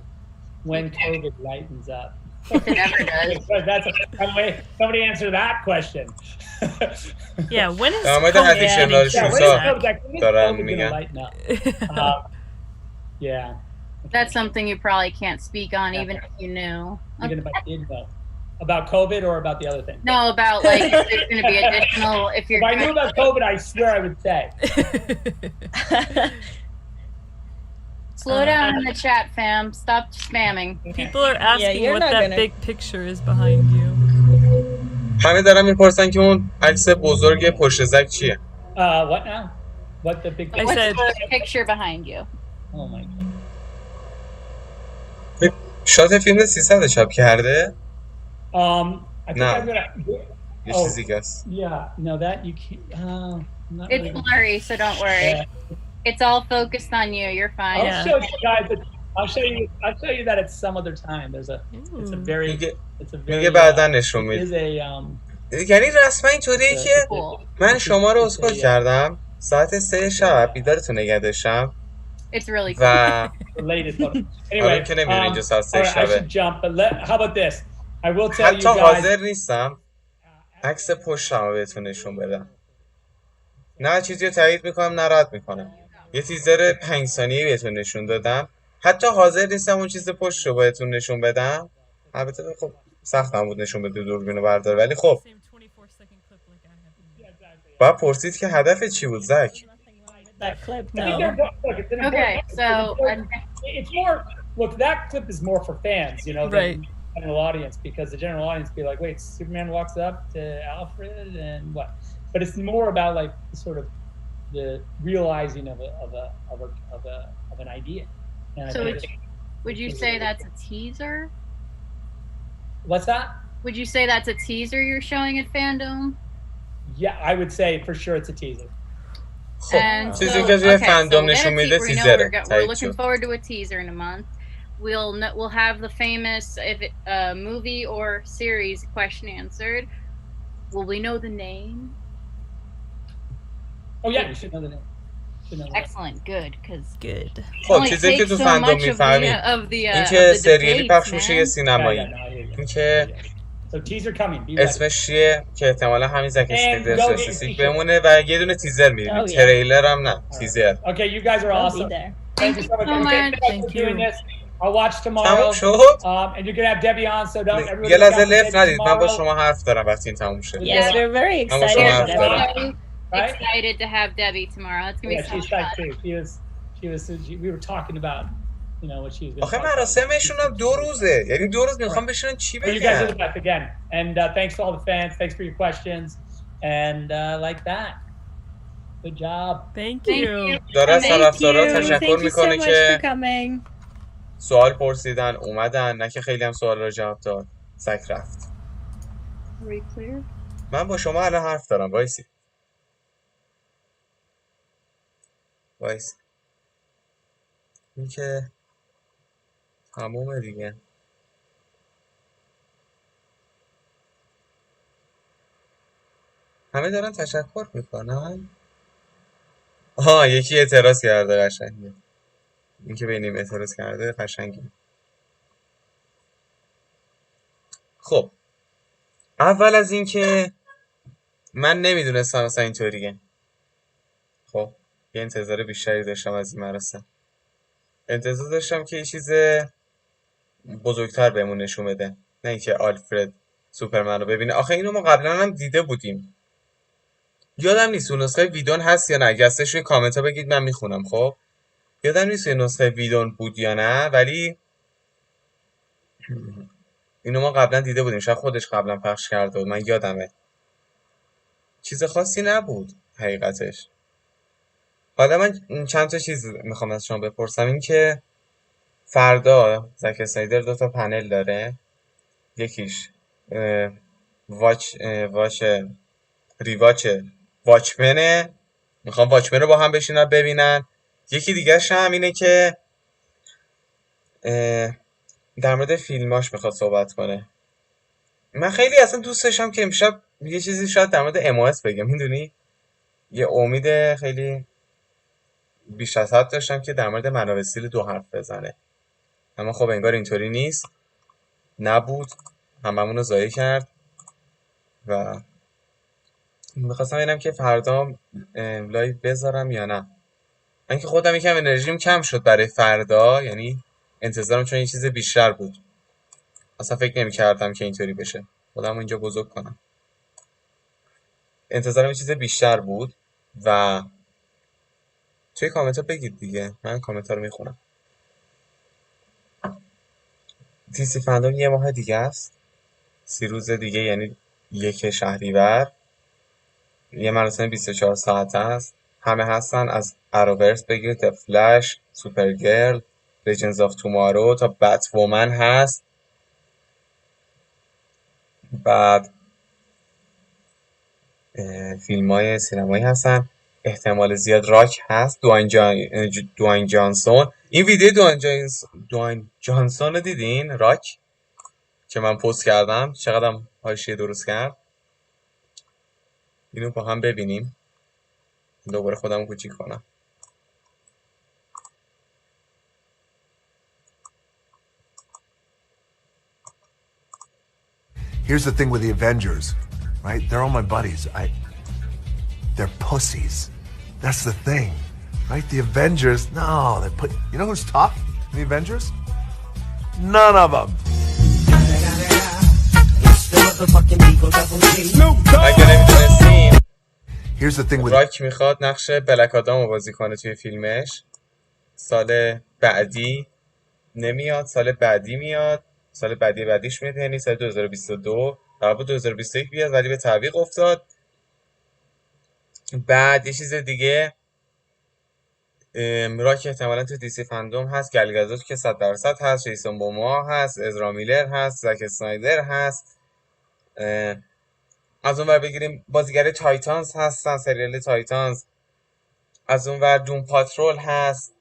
when COVID lightens up. It never does. That's by the way, somebody answer that question. Yeah, when is در مورد COVID افیشنال getting Yeah, when شوزا is COVID, when is دارن COVID میگن. gonna lighten up? Yeah. That's something you probably can't speak on, Yeah. even if you knew. Even if I did know about COVID or about the other thing. No, about like if there's going to be additional. If you're If I knew about COVID, I swear I would say. slow down in the chat, fam. Stop spamming. People are asking you're what not that gonna- big picture is behind you. همه دارن میپرسن که اون عکس بزرگ پشت زک چیه What now? What the big? I What's said- the picture behind you? Oh my God. شات فیلم 300 چاپ کرده I think No. I'm gonna. یه Oh. چیزی که هست Yeah. No, that you can't. Not It's really. blurry, so don't worry. Yeah. It's all focused on you. You're fine. I'll Yeah. show you guys. I'll show you that at some other time. It's a Ooh. very. میگه It's a very. میگه بعدا نشون It میده is a یعنی رسما اینطوریه که Cool. من شما رو اسکول کردم ساعت 3 شب بیدارتون نگه داشتم It's really cool. و related photo. آره Anyway, که نمیدونی اینجا ساعت 3 all right, I شبه should jump, but how about this? I will tell you حتی guys. حاضر نیستم عکس پشتم رو بهتون نشون بدم نه چیزی رو تایید میکنم نه رد میکنم یه تیزر 5 ثانیه‌ای بهتون نشون دادم حتی حاضر نیستم اون چیز پشت رو بهتون نشون بدم البته خب سختم بود نشون بده دوربینو بردار ولی خب Same 24-second clip like I have. باید پرسید که هدفت چی بود زک That clip, I think no. look, it's an Okay, important- so it's more. Look, that clip is more for fans, you know, than Right. the general audience, because the general audience be like, "Wait, Superman walks up to Alfred and what?" But it's more about like sort of the realizing of an idea. And I So think would you say that's a teaser? what's that? Would you say that's a teaser you're showing at Fandom? Yeah, I would say for sure it's a teaser. خب And so, چیزی که توی okay, so فندوم we're نشون gonna میده we know تیزره we're تایید looking شد forward to a teaser in a month. We'll have the famous if it, movie or series question answered. Will we know the name? Oh yeah, you should know the name. Should know the name. Excellent, good, because Good. خب چیزی که تو فندوم میفهمید اینکه سریالی پخش میشه یه Yeah, سینمایی yeah, no, I hear you. اینکه So teaser coming. Be ready. اسمش چیه که احتمالا همین زک اسنایدر go get اسپسیفیک your بمونه و یه دونه تیزر میبینیم Oh, yeah. تریلر هم نه تیزر Okay, you guys are I'll be awesome. there. Thank you so much. so Okay, much. thanks Thank for doing you. this. I'll watch تمام tomorrow. شد. And you're gonna have Debbie on, so don't everybody یه look out لحظه for لفت Debbie ندید، من با tomorrow. شما حرف دارم وقتی این تموم شه. Yeah, we're very I'm also excited. happy about that- that. Right? Excited to have Debbie tomorrow. It's gonna Yeah, be so she's fun. psyched too. We were talking about, you know, what she was gonna آخه talk about. مراسمشون هم 2 روزه، یعنی 2 روز میخوام بشینن چی So you guys are the بگن. best again. And thanks to all the fans. Thanks for your questions. And like that. Good job. Thank Thank you. you. داره از Thank طرفدارا you. تشکر Thank you so میکنه much که for coming. سوال پرسیدن اومدن، نه که خیلی هم سوال رو جواب داد. سگ رفت. Are we clear? من با شما الان حرف دارم. وایسی. این که تمومه دیگه. همه دارن تشکر میکنن. آها یکی اعتراض کرده، قشنگه. این که بینیم اعتراض کرده قشنگه. خب اول از این که من نمیدونستم اصلا اینطوریه. خب یه انتظار بیشتری داشتم از این مراسم. انتظار داشتم که یه چیز بزرگتر بهمون نشون بده، نه اینکه آلفرد سوپرمن رو ببینه. آخه اینو ما قبلا هم دیده بودیم. یادم نیست اون نسخه ویدون هست یا نه. اگه هستش روی کامنت ها بگید من میخونم. خب یادم نیست اون نسخه ویدون بود یا نه، ولی اینو ما قبلا دیده بودیم. شاید خودش قبلا پخش کرده بود، من یادمه. چیز خاصی نبود حقیقتش. حالا من چند تا چیز میخوام از شما بپرسم. این که فردا زک اسنایدر 2 تا پنل داره. یکیش ریواچ واچمنه. میخوام واچمن رو با هم بشینن ببینن. یکی دیگرش هم اینه که در مورد فیلماش میخواد صحبت کنه. من خیلی اصلا دوست داشتم که امشب یه چیزی شاید در مورد اماس بگم. میدونی یه امید خیلی بیش از حد داشتم که در مورد من و وسیل 2 حرف بزنه، اما خب انگار اینطوری نیست. نبود، هممون رو ضایع کرد. و میخواستم ببینم که فردا لایو بذارم یا نه. من که خودم یکم انرژیم کم شد برای فردا، یعنی انتظارم چون یه چیز بیشتر بود. اصلا فکر نمی‌کردم که اینطوری بشه. خودمو اینجا بزرگ کنم. انتظارم یه چیز بیشتر بود و توی کامنت ها بگید دیگه. من کامنت ها رو میخونم. دیسی فندom یه ماه دیگه است. 30 روز دیگه، یعنی 1 شهریور. یه مراسم 24 ساعته است. همه هستن، از اروورس بگیرید، فلش، سوپرگرل، لیجندز آف تومارو تا بت وومن هست. بعد فیلم های سینمایی هستن. احتمال زیاد راک هست. دوین جانسون. این ویدیو دوین جانسون رو دیدین؟ راک که من پست کردم چقدرم حاشیه درست کرد. اینو با هم ببینیم. دوباره خودم کوچیک کنم. Here's the thing with the Avengers, right? They're all my buddies. They're pussies. That's the thing, right? The Avengers, no, they put. You know who's tough? The Avengers? None of them. اگه نمی‌دونستین Here's the thing with. راک میخواد نقش بلک آدم رو بازی کنه توی فیلمش. سال بعدی نمیاد، سال بعدی میاد، سال بعدیش میاد، یعنی سال 2022. قرار بود 2021 بیاد ولی به تعویق افتاد. بعد یه چیز دیگه، راک احتمالاً تو دیسی فندوم هست. گلگادوت که 100% هست. جیسون موموا هست. ازرا میلر هست. زک اسنایدر هست. از اون ور بگیریم بازیگر تایتانز هستن، سریال تایتانز. از اون ور دوم پاترول هست.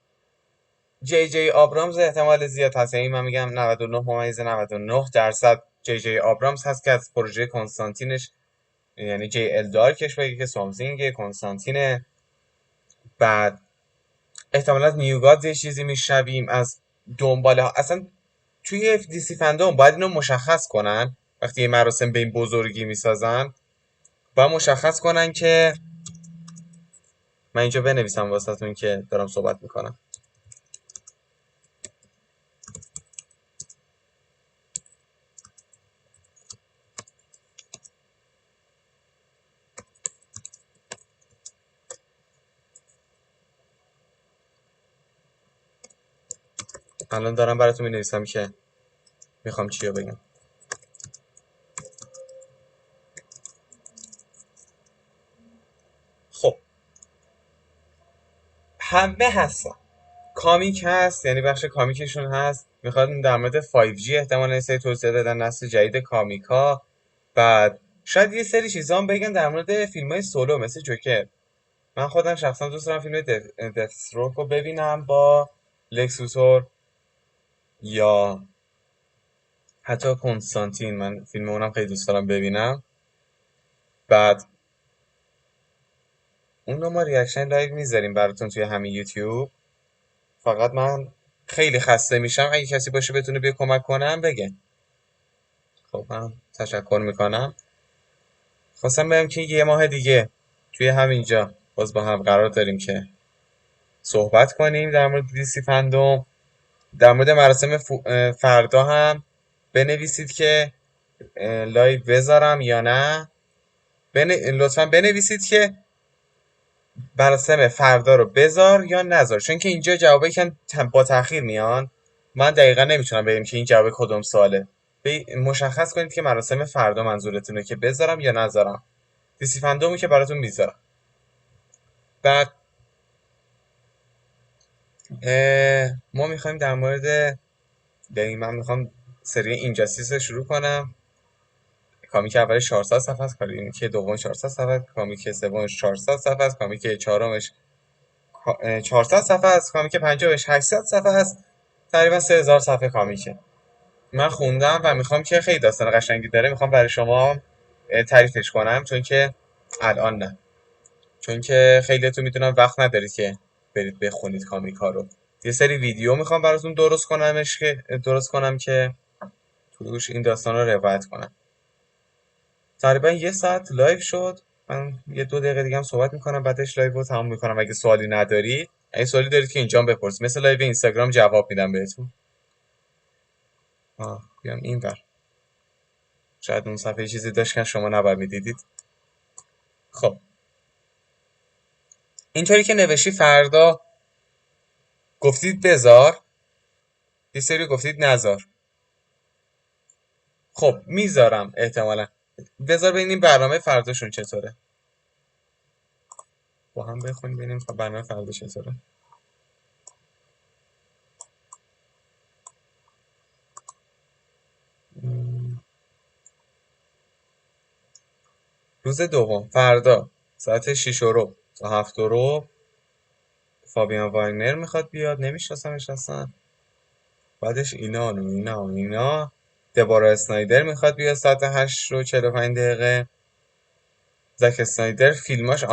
جی آبرامز احتمال زیاد هست، یعنی من میگم 99.99% جی آبرامز هست که از پروژه کنستانتینش، یعنی جی ال دارکش بگه که سامثینگ کنستانتینه. بعد احتمالاً نیوگاد یه چیزی میشنویم از دنباله ها. اصلا توی دیسی فندوم باید اینو مشخص کنن. وقتی یه مراسم به این بزرگی میسازن باید مشخص کنن که من اینجا بنویسم واسهتون که دارم صحبت میکنم. الان دارم براتون می‌نویسم که میخوام چی رو بگم. خب همه هستن، کامیک هست، یعنی بخش کامیکشون هست، میخواد در مورد 5G احتمالاً یه سری توضیح دادن، نسل جدید کامیک ها. بعد شاید یه سری چیزا هم بگن در مورد فیلم های سولو مثل جوکر. من خودم شخصا دوست دارم فیلم دثستروک رو ببینم با لکسوتور، یا حتی کنستانتین، من فیلم اونم خیلی دوست دارم ببینم. بعد اون رو ما ریاکشن لایو میذاریم براتون توی همین یوتیوب. فقط من خیلی خسته میشم، اگه کسی باشه بتونه بیا کمک کنم بگه. خب من تشکر میکنم. خواستم بگم که یه ماه دیگه توی همینجا باز با هم قرار داریم که صحبت کنیم در مورد دیسی فندوم. در مورد مراسم فردا هم بنویسید که لایو بذارم یا نه. لطفا بنویسید که مراسم فردا رو بذار یا نذار، چون که اینجا جوابایی که با تاخیر میان، من دقیقا نمیتونم بگم که این جواب کدوم سواله. مشخص کنید که مراسم فردا منظورتونه که بذارم یا نذارم. دیسی فندومو که براتون میذارم. بعد ما میخوایم در مورد، من میخوام سری این جاستیس رو شروع کنم. کامیک اولش 400 صفحه است، کامیک دومش 400 صفحه است، کامیک سومش 400 صفحه است، کامیک چهارمش 400 صفحه است، کامیک پنجمش 800 صفحه است. تقریبا 3000 صفحه کامیکه. من خوندم و میخوام که خیلی داستان قشنگی داره، میخوام برای شما تعریفش کنم، چون که الان نه، چون که خیلیتون میدونم وقت ندارید که برید بخونید کامیک ها رو. یه سری ویدیو میخوام براتون درست کنم که توش این داستان رو روایت کنم. تقریبا 1 ساعت لایو شد. من یه 2 دقیقه دیگه هم صحبت میکنم، بعدش لایو رو تمام میکنم. اگه سوالی ندارید، اگه سوالی دارید که اینجا بپرسید، مثل لایو اینستاگرام جواب میدم بهتون. بیام اینور. شاید اون صفحه چیزی داشت که شما نباید میدیدید. خب اینطوری که نوشی فردا گفتید بذار، یه سری گفتید نذار. خب میذارم احتمالا. بذار ببینیم برنامه فرداشون چطوره. با هم بخونیم ببینیم برنامه فردا چطوره. روز دوم فردا ساعت 6:15 تا 7:15 فابیان واگنر میخواد بیاد، نمیشناسمش اصلا. بعدش اینا دبارا اسنایدر میخواد بیاد ساعت 8:45. زک اسنایدر فیلماش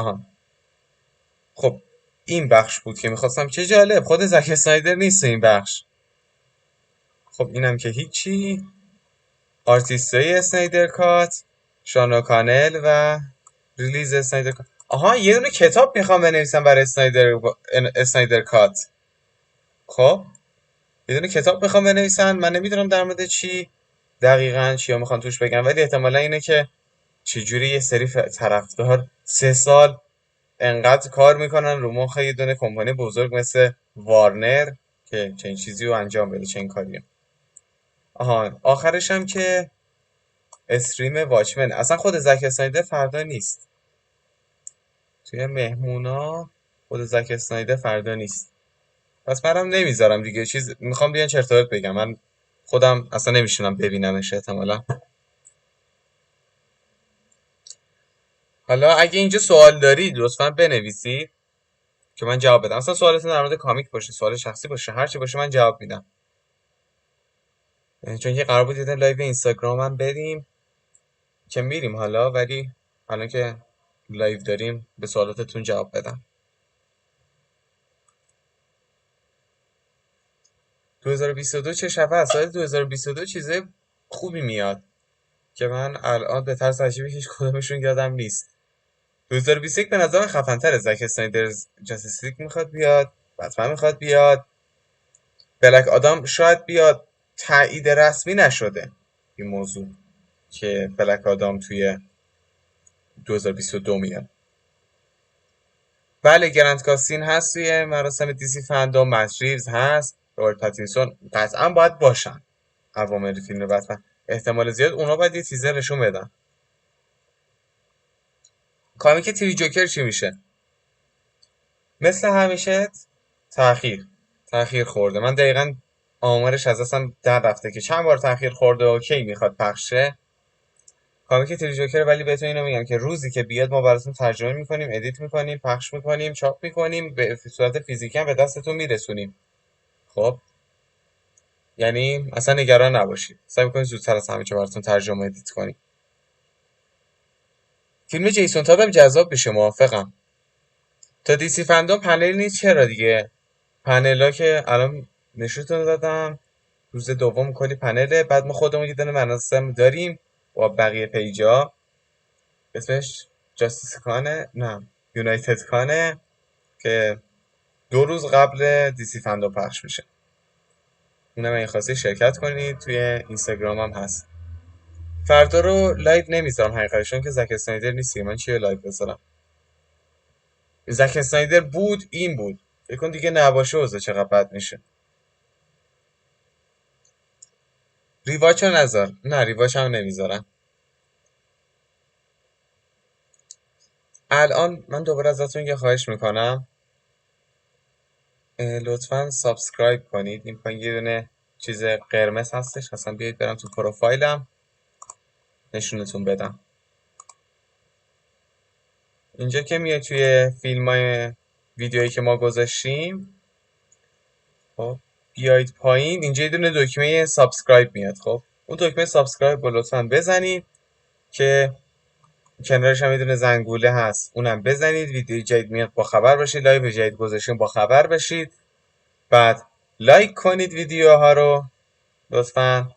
خب این بخش بود که میخواستم. چه جالب، خود زک اسنایدر نیست این بخش. خب اینم که هیچی. آرتیستای اسنایدرکات، شانا کانل و ریلیز اسنایدرکات. یه دونه کتاب میخوام بنویسم برای اسنایدرکات. خب یه دونه کتاب میخوام بنویسم. من نمیدونم در مورد چی دقیقاً چیا میخوام توش بگم، ولی احتمالا اینه که چجوری یه سری طرفدار 3 سال انقدر کار میکنن رو مخ یه دونه کمپانی بزرگ مثل وارنر که چنین چیزی رو انجام بده، چنین کاریو. آخرش هم که استریم واچمن. اصلا خود زک اسنایدر فردا نیست توی مهمونا، خود زک اسنایدر فردا نیست. پس منم نمیذارم دیگه. چیز میخوام بیان چرت و پرت بگم، من خودم اصلا نمیشونم ببینمش احتمالا. حالا اگه اینجا سوال دارید لطفا بنویسید که من جواب بدم. اصلا سوالتون در مورد کامیک باشه، سوال شخصی باشه، هر چی باشه من جواب میدم. چون که قرار بود یه لایو اینستاگرام هم بریم که میریم حالا، ولی الان که لایو داریم به سوالاتتون جواب بدم. 2022 چه شبه از سال 2022 چیزای خوبی میاد که من الان به طرز عجیبی هیچ کدومشون یادم نیست. 2021 به نظر خفن تره. زک اسنایدر جاستیس میخواد بیاد، بتمن میخواد بیاد، بلک آدام شاید بیاد. تایید رسمی نشده این موضوع که بلک آدام توی 2022 میاد. بله گرند کاستین هست توی مراسم دیسی فندوم. مت ریوز هست، روبرت پاتینسون قطعا باید باشن عوامل فیلم بتمن. احتمال زیاد اونا باید یه تیزر نشون بدن. کامیک تیری جوکر چی میشه؟ مثل همیشه تأخیر خورده. من دقیقاً آمارش از دستم در رفته که چند بار تأخیر خورده و کی میخواد پخشه. کامیک تیری جوکر، ولی بهتون اینو میگم که روزی که بیاد ما براتون ترجمه میکنیم، ادیت میکنیم، پخش میکنیم، چاپ میکنیم، به صورت فیزیکی هم به دستتون میرسونیم. خب یعنی اصلا نگران نباشید، سعی میکنیم زودتر از همه چه براتون ترجمه ادیت کنیم. فیلم جیسون تادم جذاب بشه، موافقم. تا دیسی فندوم پنل نیست، چرا دیگه؟ پنلا که الان نشونتون دادم، روز دوم کلی پنله. بعد ما خودمون یه دونه مراسم داریم با بقیه پیجا، اسمش جاستیس کانه، نه یونایتد کانه، که 2 روز قبل دیسی فندو پخش میشه. اونم اگه خواستی شرکت کنید، توی اینستاگرام هم هست. فردا رو لایو نمیذارم حقیقتشون که زک اسنایدر نیست. من چیه لایو بذارم؟ زک اسنایدر بود، این بود، فکر کن دیگه نباشه اوضاع چقدر بد میشه. ریواچ رو نذار. نه ریواچ هم نمیذارم. الان من دوباره ازتون یه خواهش میکنم، لطفا سابسکرایب کنید. این پایین یه دونه چیز قرمز هستش، اصلا بیایید برم تو پروفایلم نشونتون بدم. اینجا که میاد توی فیلم های ویدیویی که ما گذاشتیم، خب بیایید پایین، اینجا یه دونه دکمه سابسکرایب میاد. خب اون دکمه سابسکرایب رو لطفا بزنید، که کنارش هم یه دونه زنگوله هست، اونم بزنید. ویدیو جدید میاد با خبر باشید، لایو جدید گذاشتیم با خبر بشید. بعد لایک کنید ویدیوها رو لطفا.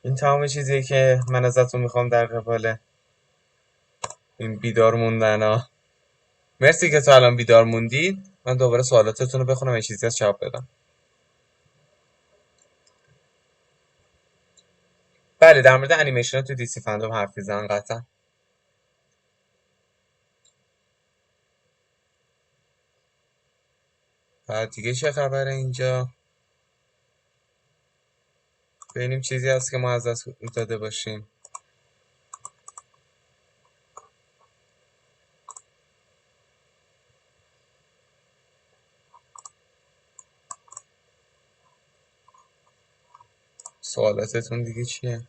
این تمام چیزیه که من ازتون میخوام در قبال این بیدار موندن ها. مرسی که تا الان بیدار موندید. من دوباره سوالاتتون رو بخونم، یه چیزی از جواب بدم. بله، در مورد انیمیشن تو دیسی فندوم حرف میزنن قطعا. بعد دیگه چه خبره اینجا؟ ببینیم چیزی هست که ما از دست داده باشیم. سوالاتتون دیگه چیه؟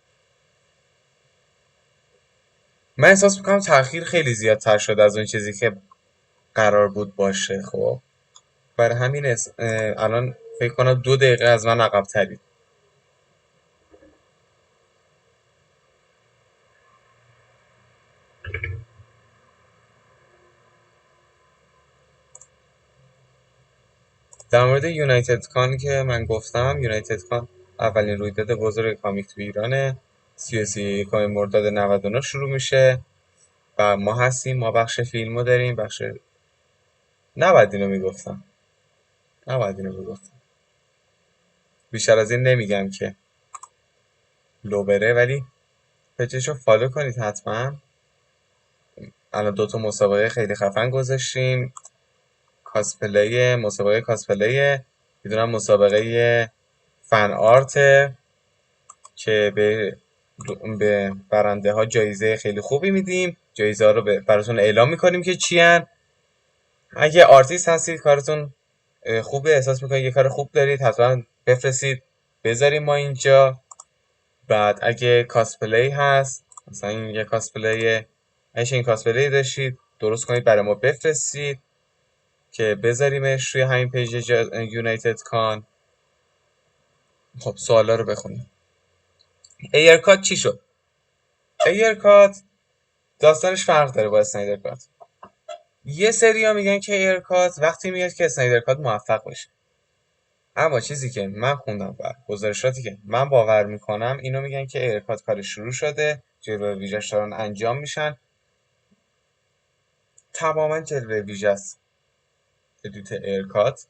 من احساس میکنم تأخیر خیلی زیادتر شده از اون چیزی که قرار بود باشه. خب برای همین الان فکر کنم 2 دقیقه از من عقب ترید. در مورد یونایتد کان که من گفتم، یونایتد کان اولین رویداد بزرگ کامیک تو ایرانه. 31 مرداد 99 شروع میشه و ما هستیم. ما بخش فیلمو داریم، بخش نباید اینو میگفتم، بیشتر از این نمیگم که لو بره، ولی پیجشو فالو کنید حتما. الان 2 تا مسابقه خیلی خفن گذاشتیم، مسابقه کاسپلی، میدونم مسابقه فن آرت که به برنده ها جایزه خیلی خوبی میدیم. جایزه ها رو براتون اعلام میکنیم که چی هن. اگه آرتیست هستید، کارتون خوبه، احساس میکنید یه کار خوب دارید، حتما بفرستید بذاریم ما اینجا. بعد اگه کاسپلی هست، مثلا این یه کاسپلی، اگه این کاسپلی داشتید درست کنید برای ما بفرستید که بذاریمش روی همین پیج یونایتد کان. خب سوالا رو بخونیم. ایرکات چی شد؟ ایرکات داستانش فرق داره با اسنایدرکات. یه سریا میگن که ایرکات وقتی میاد که اسنایدرکات موفق بشه، اما چیزی که من خوندم و گزارشاتی که من باور میکنم اینو میگن که ایرکات کار شروع شده، جلوه ویژه‌اش دارن انجام میشن، تماما جلوه ویژه است ادیت ایرکات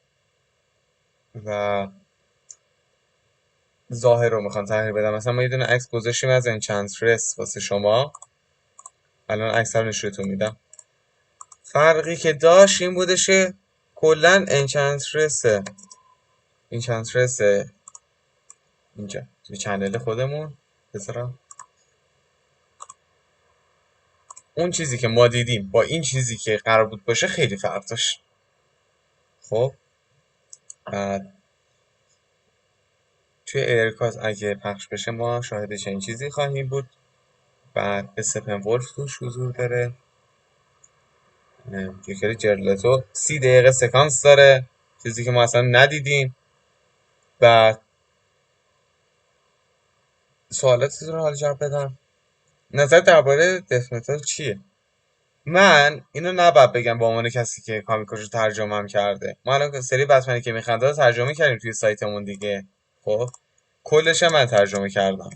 و ظاهر رو میخوان تغییر بدم. مثلا ما یه دونه عکس گذاشتیم از انچنترس واسه شما، الان عکس رو نشونتون میدم. فرقی که داشت این بودشه کلا انچنترس این چانترس اینجا توی چنل خودمون بذارم. اون چیزی که ما دیدیم با این چیزی که قرار بود باشه خیلی فرق داشت. خب بعد توی ایرکات اگه پخش بشه ما شاهد چنین چیزی خواهیم بود. بعد استپن ولف توش حضور داره، جوکر جرلتو 30 دقیقه سکانس داره، چیزی که ما اصلا ندیدیم. بعد سوالاتی رو حالا جواب بدم. نظر درباره دث متال چیه؟ من اینو نباید بگم به عنوان کسی که کامیکاشو ترجمه هم کرده. ما الان سری بتمنی که میخنده رو ترجمه کردیم توی سایتمون دیگه. خب کلش من ترجمه کردم.